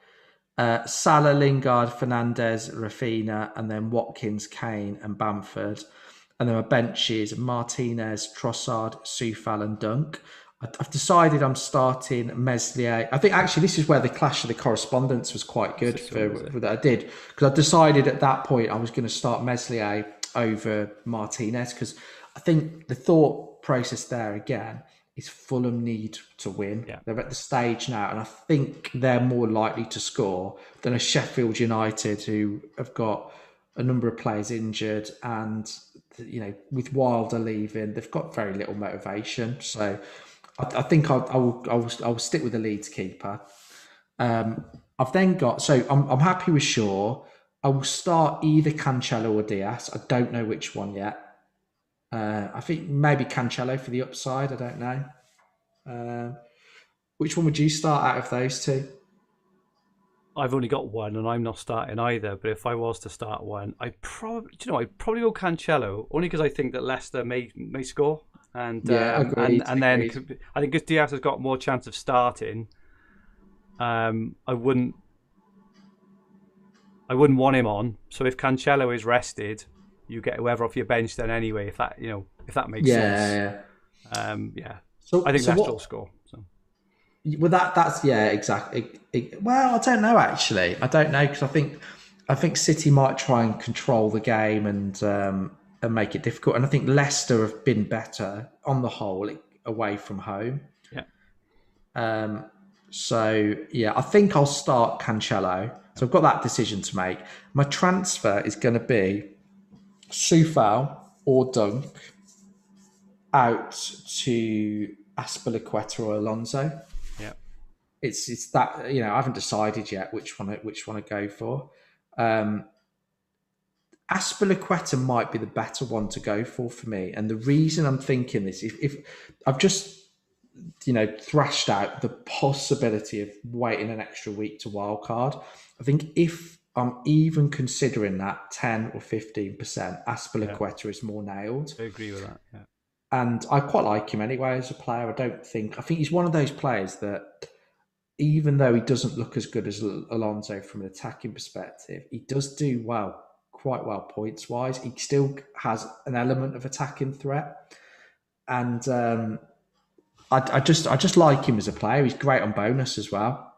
Salah, Lingard, Fernandes, Rafinha, and then Watkins, Kane, and Bamford. And then my bench is Martinez, Trossard, Soufal, and Dunk. I've decided I'm starting Meslier. I think actually this is where the clash of the correspondence was quite good for that I did, because I decided at that point I was going to start Meslier over Martinez, because I think the thought process there again is Fulham need to win. Yeah. They're at the stage now, and I think they're more likely to score than a Sheffield United who have got a number of players injured, and with Wilder leaving, they've got very little motivation. So I think I will stick with the Leeds keeper. I've then got, so I'm happy with Shaw. I will start either Cancelo or Diaz. I don't know which one yet. I think maybe Cancelo for the upside. I don't know. Which one would you start out of those two? I've only got one, and I'm not starting either. But if I was to start one, I'd probably go Cancelo, only because I think that Leicester may score, and agreed, and then I think because Diaz has got more chance of starting, I wouldn't want him on. So if Cancelo is rested, you get whoever off your bench then anyway. If that makes sense. Yeah. So I think Leicester will score. So. Well, that's exactly. Well, I don't know actually. I don't know, because I think City might try and control the game and make it difficult. And I think Leicester have been better on the whole away from home. Yeah. So yeah, I think I'll start Cancelo. So I've got that decision to make. My transfer is going to be Soufal or Dunk out to Azpilicueta or Alonso. Yeah, it's that I haven't decided yet which one to go for. Azpilicueta might be the better one to go for me, and the reason I'm thinking this, if I've just thrashed out the possibility of waiting an extra week to wildcard, I think if I'm even considering that 10 or 15%, Azpilicueta is more nailed. I agree with that. Yeah. And I quite like him anyway as a player. I think he's one of those players that even though he doesn't look as good as Alonso from an attacking perspective, he does do quite well points wise. He still has an element of attacking threat, and I just like him as a player. He's great on bonus as well.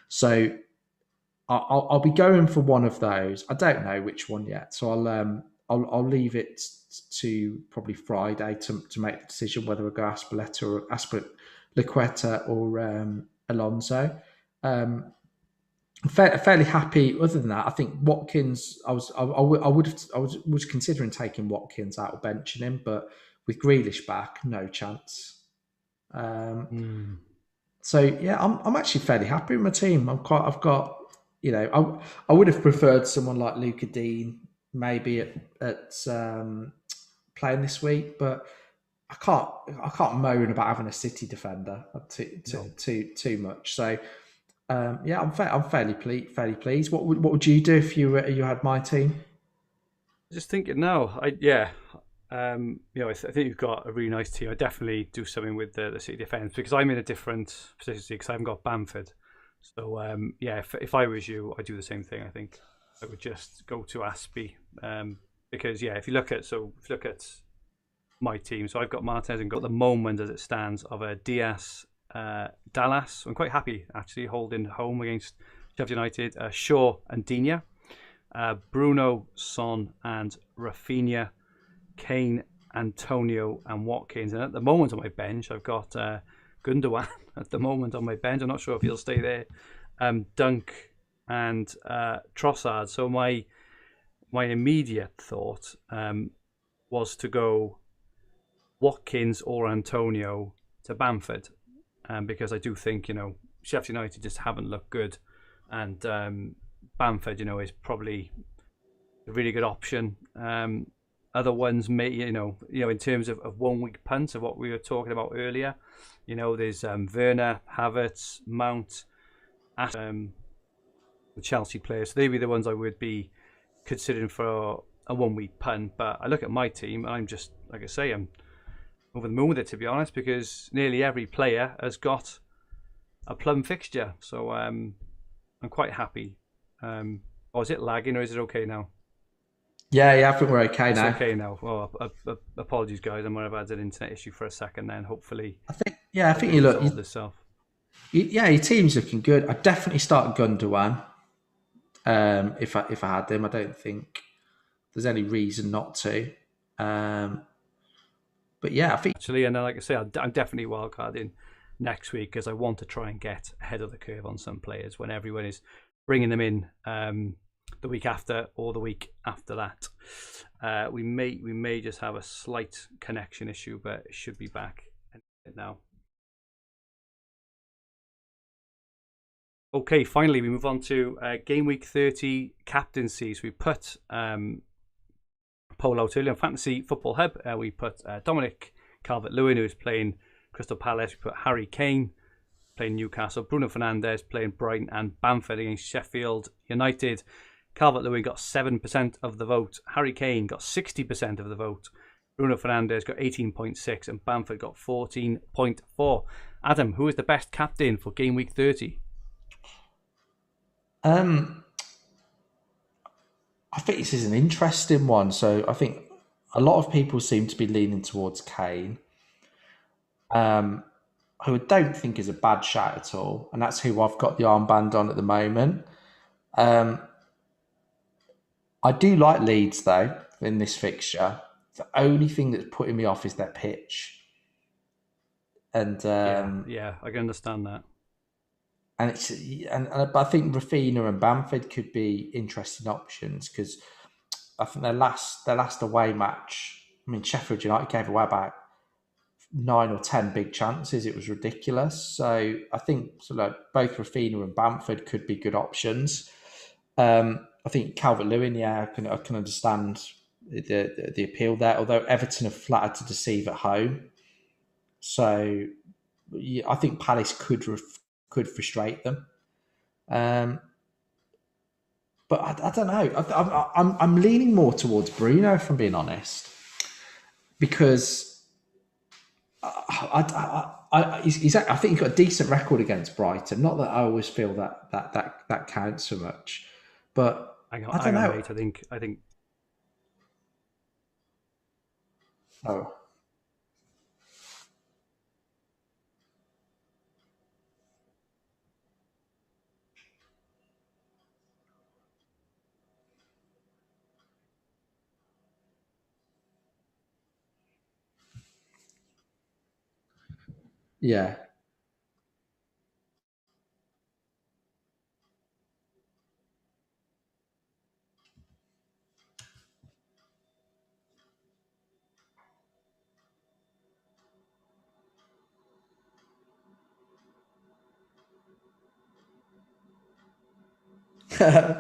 So I'll be going for one of those. I don't know which one yet, so I'll leave it to probably Friday to make the decision whether I go Aspilicueta or Alonso. Fairly happy. Other than that, I think Watkins. I was considering taking Watkins out or benching him, but with Grealish back, no chance. So yeah, I'm actually fairly happy with my team. I've got I would have preferred someone like Luca Dean maybe at playing this week, but I can't moan about having a City defender too much. So yeah, I'm fairly pleased. What would you do if you had my team? Just thinking now, I think you've got a really nice team. I definitely do something with the City defence because I'm in a different position because I haven't got Bamford. So if I was you, I'd do the same thing. I think I would just go to Aspie because if you look at my team, so I've got Martinez and got the moment as it stands of a Diaz, Dallas. I'm quite happy actually holding home against Sheffield United. Shaw and Digne, Bruno, Son and Rafinha, Kane, Antonio and Watkins. And at the moment on my bench, I've got Gundogan at the moment on my bench. I'm not sure if he'll stay there. Dunk and Trossard. So my immediate thought was to go Watkins or Antonio to Bamford, because I do think Sheffield United just haven't looked good, and Bamford is probably a really good option. Other ones may in terms of 1 week punts of what we were talking about earlier. There's Werner, Havertz, Mount, the Chelsea players. So they'd be the ones I would be considering for a 1 week punt. But I look at my team and I'm just, like I say, I'm over the moon with it, to be honest, because nearly every player has got a plum fixture. So I'm quite happy. Is it lagging or is it okay now? Yeah, I think we're okay now. It's okay now. Well, apologies, guys. I might have had an internet issue for a second. Then hopefully, I think you look. Your team's looking good. I'd definitely start Gundogan. If I had them, I don't think there's any reason not to. But yeah, I think actually, and like I say, I'm definitely wildcarding next week because I want to try and get ahead of the curve on some players when everyone is bringing them in the week after or the week after that. We may just have a slight connection issue, but it should be back now. Okay, finally we move on to Game Week 30 captaincies. We put poll out earlier on Fantasy Football Hub. We put Dominic Calvert-Lewin, who's playing Crystal Palace. We put Harry Kane playing Newcastle, Bruno Fernandes playing Brighton, and Bamford against Sheffield United. Calvert-Lewin got 7% of the vote. Harry Kane got 60% of the vote. Bruno Fernandes got 18.6% and Bamford got 14.4%. Adam, who is the best captain for Game Week 30? I think this is an interesting one. So I think a lot of people seem to be leaning towards Kane, who I don't think is a bad shot at all. And that's who I've got the armband on at the moment. I do like Leeds, though, in this fixture. The only thing that's putting me off is their pitch. And yeah, I can understand that. And I think Rafinha and Bamford could be interesting options because I think their last away match. I mean, Sheffield United gave away about 9 or 10 big chances. It was ridiculous. So I think both Rafinha and Bamford could be good options. I think Calvert-Lewin, I can understand the appeal there. Although Everton have flattered to deceive at home, so I think Palace could frustrate them. But I don't know. I'm leaning more towards Bruno, if I'm being honest, because I think he's got a decent record against Brighton. Not that I always feel that counts so much, but Hang on, I don't know. mate. I think. Oh, yeah.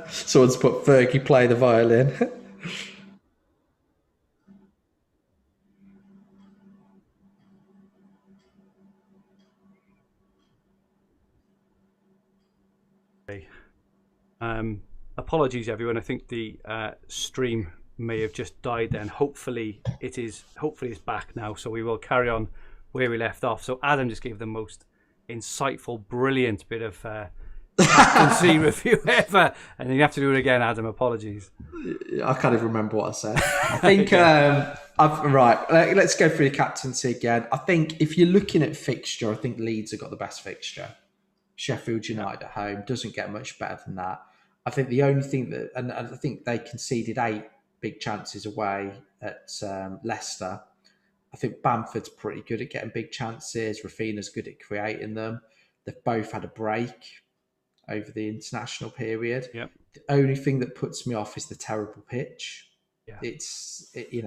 Someone's put Fergie play the violin. Apologies, everyone. I think the stream may have just died. Then hopefully it's back now. So we will carry on where we left off. So Adam just gave the most insightful, brilliant bit of captaincy review ever, and you have to do it again, Adam. Apologies. I can't even remember what I said. I think right. Let's go through the captaincy again. I think if you're looking at fixture, I think Leeds have got the best fixture. Sheffield United at home doesn't get much better than that. I think the only thing that, and I think they conceded 8 big chances away at Leicester. I think Bamford's pretty good at getting big chances. Rafinha's good at creating them. They've both had a break over the international period. Yep. The only thing that puts me off is the terrible pitch. Yeah.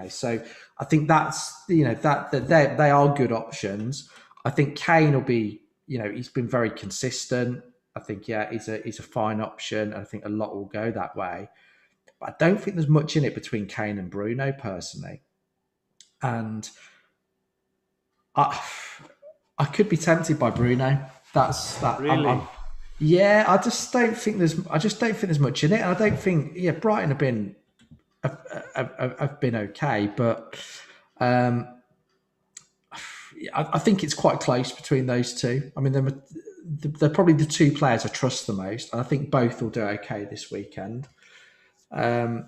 So I think that's, that they are good options. I think Kane will be, he's been very consistent. I think, he's a fine option. I think a lot will go that way. But I don't think there's much in it between Kane and Bruno, personally. And I could be tempted by Bruno. That's that. Really? I just don't think there's much in it. And I don't think, Brighton have been okay, but I think it's quite close between those two. I mean, they're probably the 2 players I trust the most, and I think both will do okay this weekend. At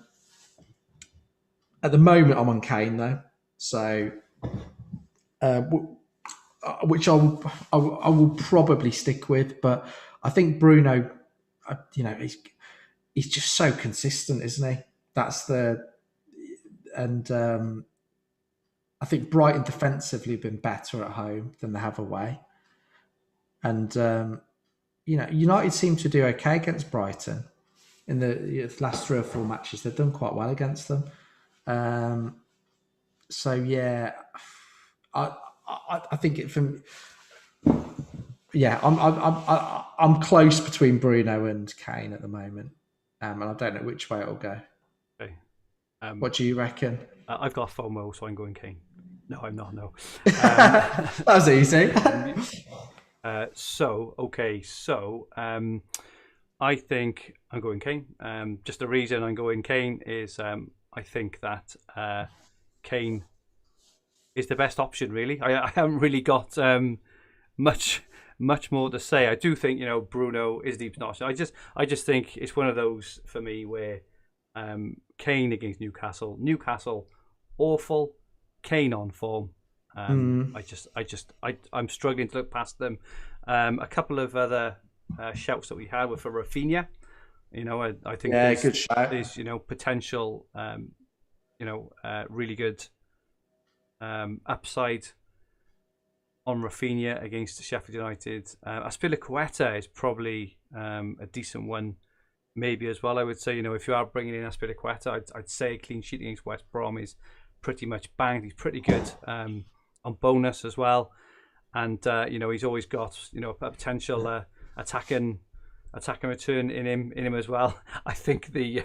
the moment, I'm on Kane though, so which I will probably stick with. But I think Bruno, he's just so consistent, isn't he? I think Brighton defensively have been better at home than they have away. And, United seem to do okay against Brighton. In the last 3 or 4 matches, they've done quite well against them. I think it from... Yeah, I'm close between Bruno and Kane at the moment. And I don't know which way it'll go. Okay. What do you reckon? I've got FOMO, so I'm going Kane. No, I'm not. No. That was easy. I think I'm going Kane. Just the reason I'm going Kane is I think that Kane is the best option, really. I haven't really got much more to say. I do think, Bruno is the option. I just think it's one of those for me where Kane against Newcastle, awful. Kane on form. I'm struggling to look past them. A couple of other shouts that we had were for Rafinha. I think good shout. There's potential, really good upside on Rafinha against Sheffield United. Azpilicueta is probably a decent one, maybe as well. I would say, if you are bringing in Azpilicueta, I'd say a clean sheet against West Brom is pretty much banged. He's pretty good on bonus as well, and he's always got a potential attacking return in him as well. I think the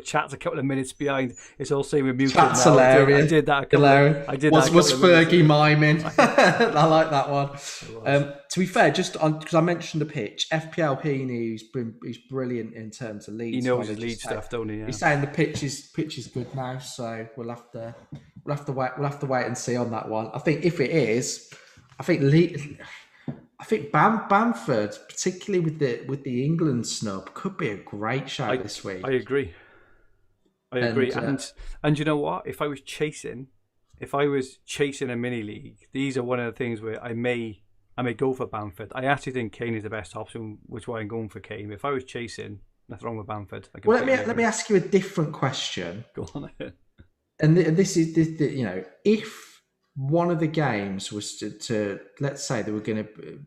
chat's a couple of minutes behind. It's all saying we're muted. That's now. hilarious. I did that. Was Fergie miming? I like that one. To be fair, just because I mentioned the pitch, FPL He's brilliant in terms of Leeds. He knows his Leeds stuff, don't he? Yeah. He's saying the pitch is good now, so we'll have to we'll have to wait. We'll have to wait and see on that one. I think if it is, I think Bamford, particularly with the England snub, could be a great shout I this week. I agree. I agree. And And you know what? If I was chasing a mini league, these are one of the things where I may go for Bamford. I actually think Kane is the best option, which is why I'm going for Kane. If I was chasing, nothing wrong with Bamford. well, let me ask you a different question. Go on. And this is if one of the games was to let's say they were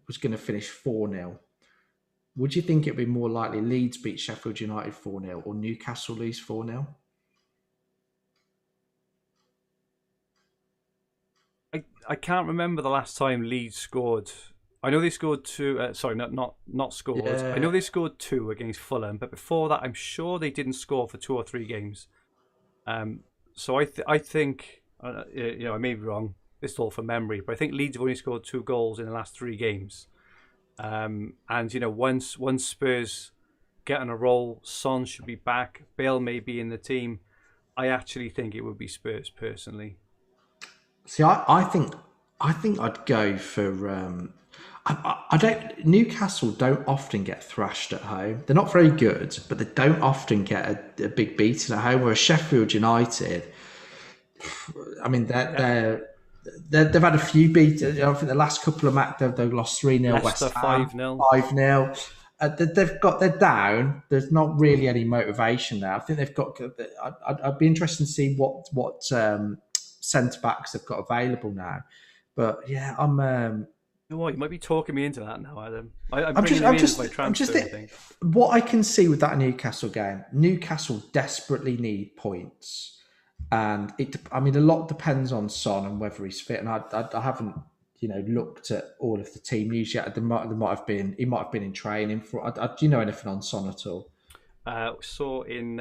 was going to finish 4-0, would you think it'd be more likely Leeds beat Sheffield United 4-0 or Newcastle lose 4-0? I can't remember the last time Leeds scored. I know they scored two. Sorry, not scored. Yeah. I know they scored two against Fulham, but before that, I'm sure they didn't score for 2 or 3 games. So I think I may be wrong. This is all from memory, but I think Leeds have only scored 2 goals in the last 3 games. And once Spurs get on a roll, Son should be back. Bale may be in the team. I actually think it would be Spurs personally. See, I think I'd go for. I don't. Newcastle don't often get thrashed at home. They're not very good, but they don't often get a big beating at home. Whereas Sheffield United, I mean, they've had a few beats. I think the last couple of matches they've lost 3-0. Leicester West Ham 5-0. 5-0. They're down. There's not really any motivation there. I think they've got. I'd be interested to see what centre backs they've got available now. But yeah, You know what? You might be talking me into that now, Adam. I'm bringing him in as my transfer, I think. What I can see with that Newcastle game, Newcastle desperately need points, and a lot depends on Son and whether he's fit. And I haven't looked at all of the team news yet. He might have been in training for. Do you know anything on Son at all? Saw in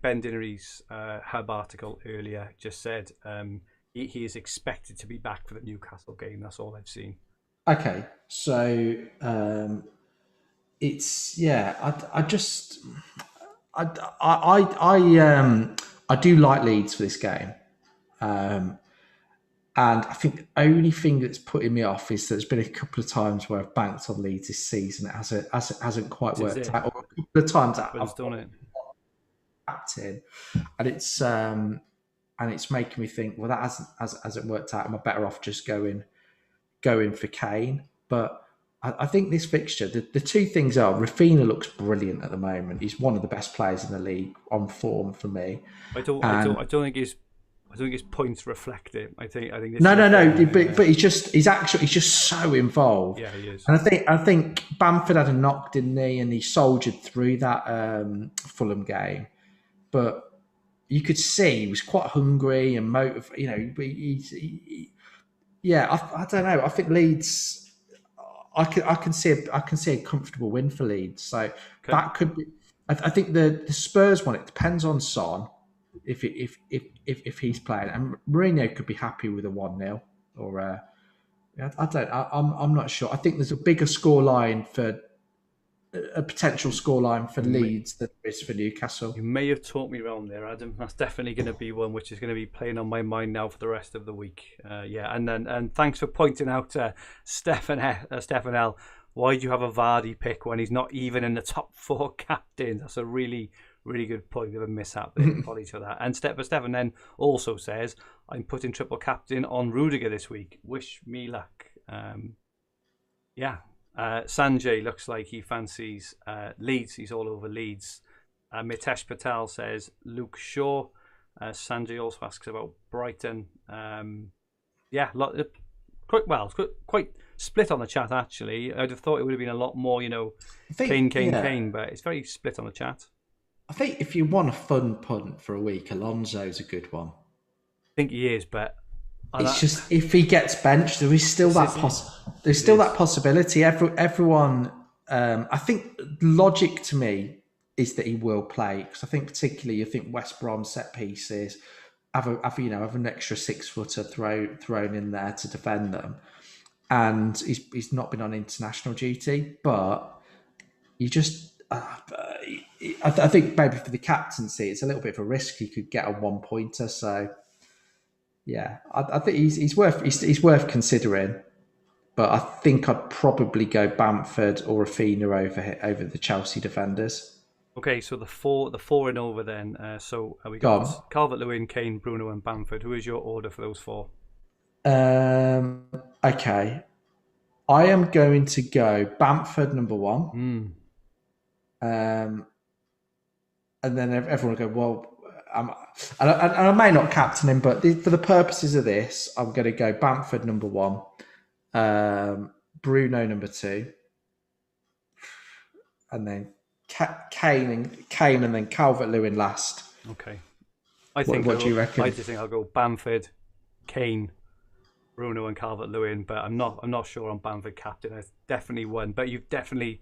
Ben Dinnery's Hub article earlier, just said he is expected to be back for the Newcastle game. That's all I've seen. Okay, so it's I do like Leeds for this game, and I think the only thing that's putting me off is that there's been a couple of times where I've banked on Leeds this season. It hasn't quite worked out. Or a couple of times I've done it. Backed in, and it's making me think, well, that hasn't worked out. Am I better off just going for Kane? But I think this fixture, the two things are, Rafinha looks brilliant at the moment. He's one of the best players in the league on form for me. I don't think his points reflect it. I think no. But he's just so involved. Yeah, he is. And I think Bamford had a knock, didn't he? And he soldiered through that Fulham game. But you could see he was quite hungry and motivated. I don't know. I think Leeds. I can see a comfortable win for Leeds. So that could be. I think the Spurs one. It depends on Son if he's playing, and Mourinho could be happy with a 1-0 or I'm not sure. I think there's a bigger scoreline for a potential scoreline for Leeds than there is for Newcastle. You may have talked me around there, Adam. That's definitely going to be one which is going to be playing on my mind now for the rest of the week. And thanks for pointing out Stefan L. Why do you have a Vardy pick when he's not even in the top 4 captains? That's a really, really good point of a mishap there. Apologies for that. And Stefan then also says, I'm putting triple captain on Rudiger this week. Wish me luck. Sanjay looks like he fancies Leeds. He's all over Leeds. Mitesh Patel says Luke Shaw. Sanjay also asks about Brighton. Quite split on the chat, actually. I'd have thought it would have been a lot more, Kane, but it's very split on the chat. I think if you want a fun punt for a week, Alonso's a good one. I think he is, but it's just if he gets benched, there is still that possibility. Everyone, I think logic to me is that he will play, because I think particularly West Brom set pieces have an extra 6-footer thrown in there to defend them, and he's not been on international duty, but you just. I think maybe for the captaincy, it's a little bit of a risk. He could get a 1-pointer, so Yeah, I think he's worth considering. But I think I'd probably go Bamford or Rafinha over the Chelsea defenders. Okay, so the four and over then. So we Go got on. Calvert-Lewin, Kane, Bruno, and Bamford. Who is your order for those four? Okay. I am going to go Bamford number one. Mm. Um, and then everyone will go, well, and I may not captain him, but for the purposes of this, I'm going to go Bamford number one, Bruno number two, and then Kane, and then Calvert-Lewin last. Okay. What do you reckon? I just think I'll go Bamford, Kane, Bruno, and Calvert-Lewin. But I'm not sure on Bamford captain. I've definitely won, but you've definitely,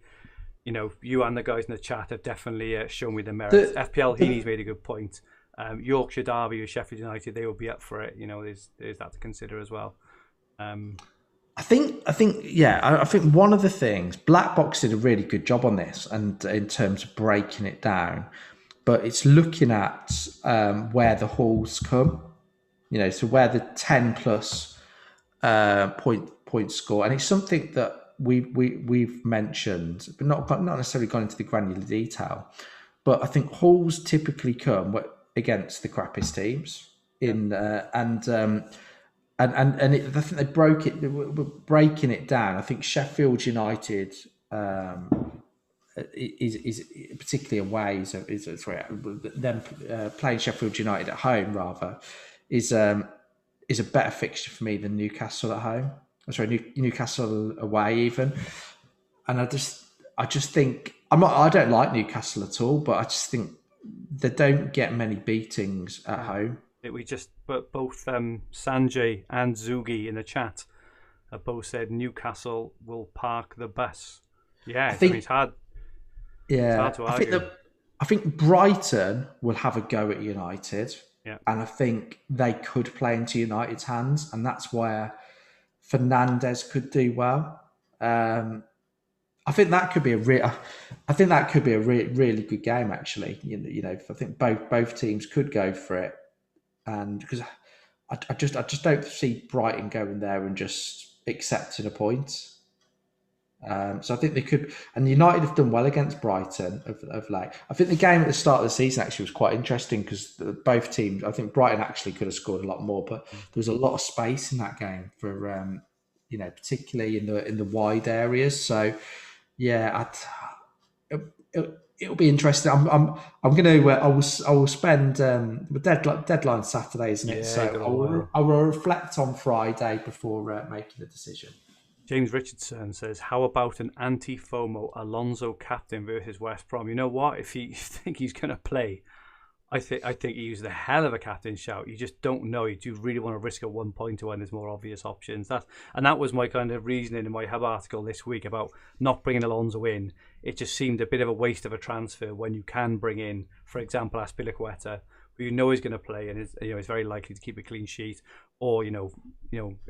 you and the guys in the chat have definitely shown me the merits. FPL Heaney's made a good point. Yorkshire Derby with Sheffield United, they will be up for it. There's that to consider as well. I think one of the things Black Box did a really good job on this, and in terms of breaking it down, but it's looking at where the hauls come, so where the 10 plus point score, and it's something that we've mentioned, but not necessarily gone into the granular detail. But I think hauls typically come against the crappiest teams I think they were breaking it down. I think Sheffield United is particularly away. Them playing Sheffield United at home rather is a better fixture for me than Newcastle at home. Sorry, Newcastle away even. And I just think I don't like Newcastle at all, but I just think they don't get many beatings at home. But both Sanjay and Zugi in the chat have both said Newcastle will park the bus. Yeah, it's hard. Yeah, it's hard to argue. I think Brighton will have a go at United. Yeah. And I think they could play into United's hands, and that's where Fernandez could do well. I think that could be a really good game. Actually, I think both teams could go for it, and because I just don't see Brighton going there and just accepting a point. So I think they could, and United have done well against Brighton of late. I think the game at the start of the season actually was quite interesting because both teams, I think Brighton actually could have scored a lot more, but there was a lot of space in that game for, particularly in the wide areas. So yeah, it'll be interesting. I'm going to. I will spend the deadline Saturday, isn't it? Yeah, so I will reflect on Friday before making a decision. James Richardson says, how about an anti-FOMO Alonso captain versus West Brom? You know what? If you think he's going to play, I think he's the hell of a captain shout. You just don't know. You do really want to risk a 1 pointer when there's more obvious options. That was my kind of reasoning in my Hub article this week about not bringing Alonso in. It just seemed a bit of a waste of a transfer when you can bring in, for example, Azpilicueta, who he's going to play and is very likely to keep a clean sheet. Or in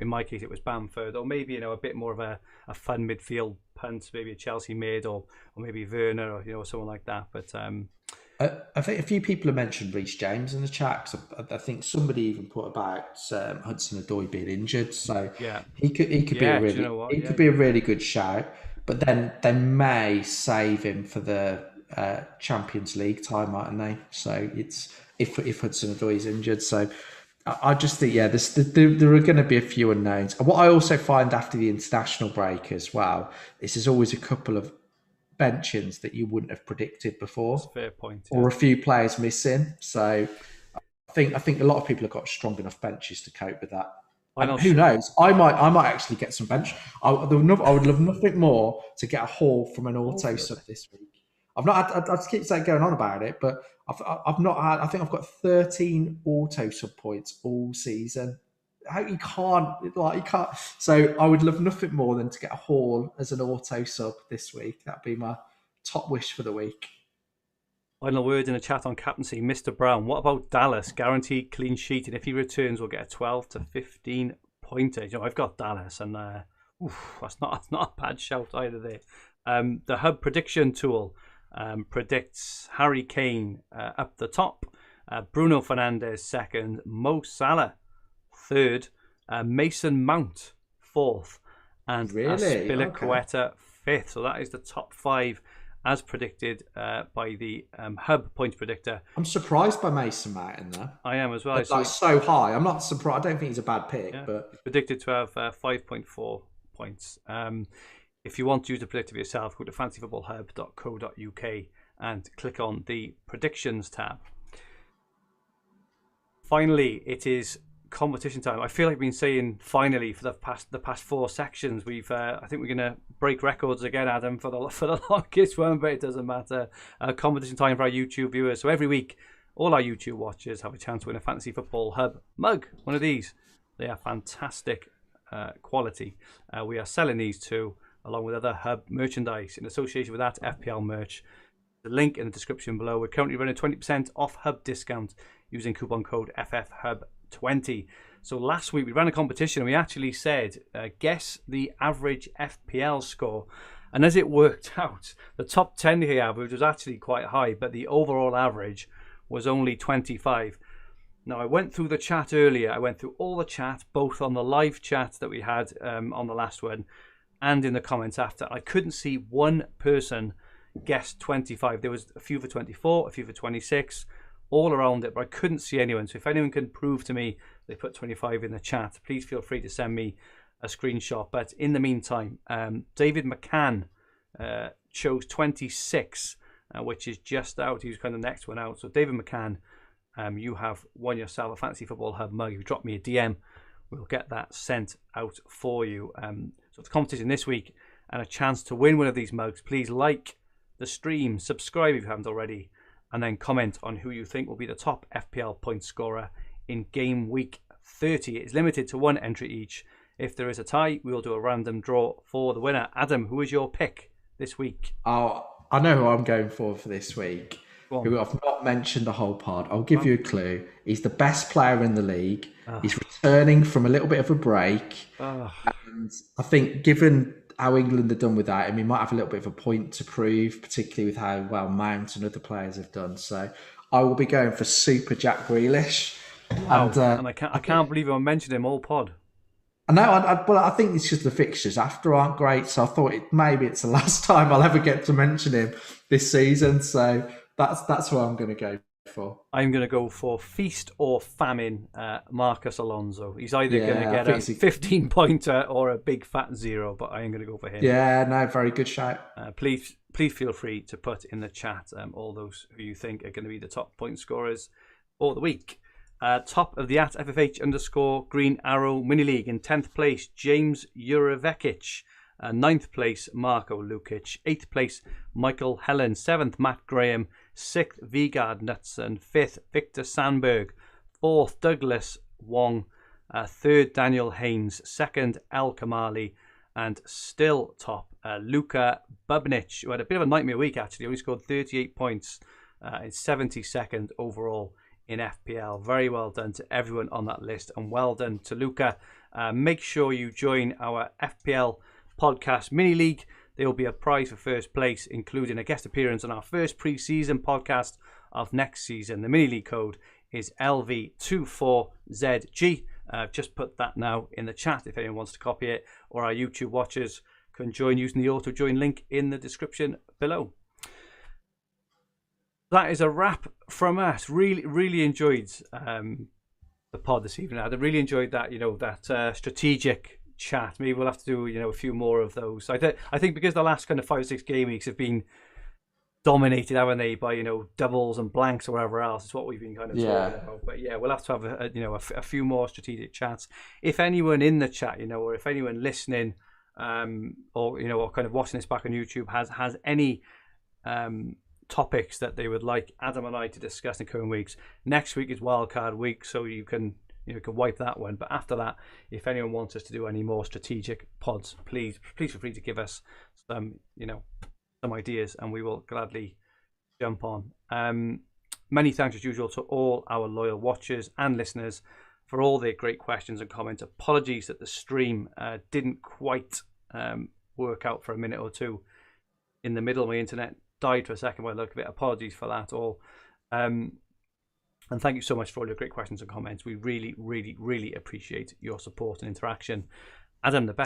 my case it was Bamford, or maybe a bit more of a fun midfield punt, maybe a Chelsea mid, or maybe Werner, or someone like that. But I think a few people have mentioned Reece James in the chat. I think somebody even put about Hudson-Odoi being injured, so yeah, he could be a really good shout. But then they may save him for the Champions League time, mightn't they? So it's if Hudson-Odoi is injured. So I just think there are going to be a few unknowns. And what I also find after the international break as well is there's always a couple of benchings that you wouldn't have predicted before. That's a fair point. Or a few players missing. So I think a lot of people have got strong enough benches to cope with that. And who knows? I might actually get some bench. I would love nothing more to get a haul from an auto sub this week. I've not. I just keep going on about it, but I've not had. I think I've got 13 auto sub points all season. You can't. So I would love nothing more than to get a haul as an auto sub this week. That'd be my top wish for the week. Final word in the chat on captaincy, Mr. Brown. What about Dallas? Guaranteed clean sheet, and if he returns, we'll get a 12 to 15 pointer. I've got Dallas, and that's not a bad shout either there. The Hub prediction tool predicts Harry Kane up the top, Bruno Fernandes second, Mo Salah third, Mason Mount fourth, and Really? Aspilicueta fifth. So that is the top 5 as predicted by the Hub Points Predictor. I'm surprised by Mason Mount in there. I am as well. Like so high. I'm not surprised. I don't think he's a bad pick, but he's predicted to have 5.4 points. If you want to use the predictor yourself, go to fantasyfootballhub.co.uk and click on the predictions tab. Finally, it is competition time. I feel like I've been saying finally for the past 4 sections. I think we're going to break records again, Adam, for the longest one, but it doesn't matter. Competition time for our YouTube viewers. So every week, all our YouTube watchers have a chance to win a Fantasy Football Hub mug. One of these. They are fantastic quality. We are selling these too, along with other Hub merchandise in association with that FPL merch. The link in the description below. We're currently running 20% off Hub discount using coupon code FFHub20. So last week we ran a competition and we actually said, guess the average FPL score. And as it worked out, the top 10 here average was actually quite high, but the overall average was only 25. Now, I went through the chat earlier. I went through all the chat, both on the live chat that we had on the last one and in the comments after. I couldn't see one person guess 25. There was a few for 24, a few for 26, all around it, but I couldn't see anyone. So if anyone can prove to me they put 25 in the chat, please feel free to send me a screenshot. But in the meantime, David McCann chose 26, which is just out. He was kind of the next one out. So David McCann, you have won yourself a Fantasy Football Hub mug. If you drop me a DM, we'll get that sent out for you. So the competition this week and a chance to win one of these mugs. Please like the stream, subscribe if you haven't already, and then comment on who you think will be the top FPL point scorer in game week 30. It's limited to 1 entry each. If there is a tie, we will do a random draw for the winner. Adam, who is your pick this week? Oh, I know who I'm going for this week. Who I've not mentioned the whole pod. I'll give you a clue. He's the best player in the league. He's returning from a little bit of a break. And I think given how England have done without him, he might have a little bit of a point to prove, particularly with how well Mount and other players have done. So I will be going for Super Jack Grealish. And I can't believe I mentioned him all pod. I know, I think it's just the fixtures after aren't great. So I thought maybe it's the last time I'll ever get to mention him this season. So that's who I'm going to go for. I'm going to go for Feast or Famine, Marcus Alonso. He's either going to get a 15-pointer or a big fat 0, but I am going to go for him. Yeah, no, very good shout. Please feel free to put in the chat all those who you think are going to be the top point scorers for the week. Top of the @FFH_Green Arrow Mini League in 10th place, James Jurevekic. 9th place, Marco Lukic. 8th place, Michael Helen. 7th, Matt Graham. 6th, Vigard Knutson. 5th, Victor Sandberg. 4th, Douglas Wong. 3rd, Daniel Haynes. 2nd, El Kamali. And still top, Luka Bubnic, who had a bit of a nightmare week actually. Only scored 38 points in 72nd overall in FPL. Very well done to everyone on that list, and well done to Luka. Make sure you join our FPL podcast mini league. There will be a prize for first place, including a guest appearance on our first pre-season podcast of next season. The mini league code is LV24ZG. Just put that now in the chat if anyone wants to copy it, or our YouTube watchers can join using the auto join link in the description below. That is a wrap from us. Really enjoyed the pod this evening. I really enjoyed that, that strategic chat. Maybe we'll have to do, a few more of those. I think because the last kind of 5 or 6 game weeks have been dominated, haven't they, by doubles and blanks or whatever else. It's what we've been kind of talking about. But yeah, we'll have to have a few more strategic chats. If anyone in the chat, or if anyone listening, or kind of watching this back on YouTube has any topics that they would like Adam and I to discuss in coming weeks. Next week is wildcard week, so you can wipe that one. But after that, if anyone wants us to do any more strategic pods, please feel free to give us some ideas, and we will gladly jump on. Many thanks as usual to all our loyal watchers and listeners for all their great questions and comments. Apologies that the stream didn't quite work out for a minute or two in the middle. My internet died for a second by the look of it. Apologies for that all. And thank you so much for all your great questions and comments. We really, really, really appreciate your support and interaction. Adam, the best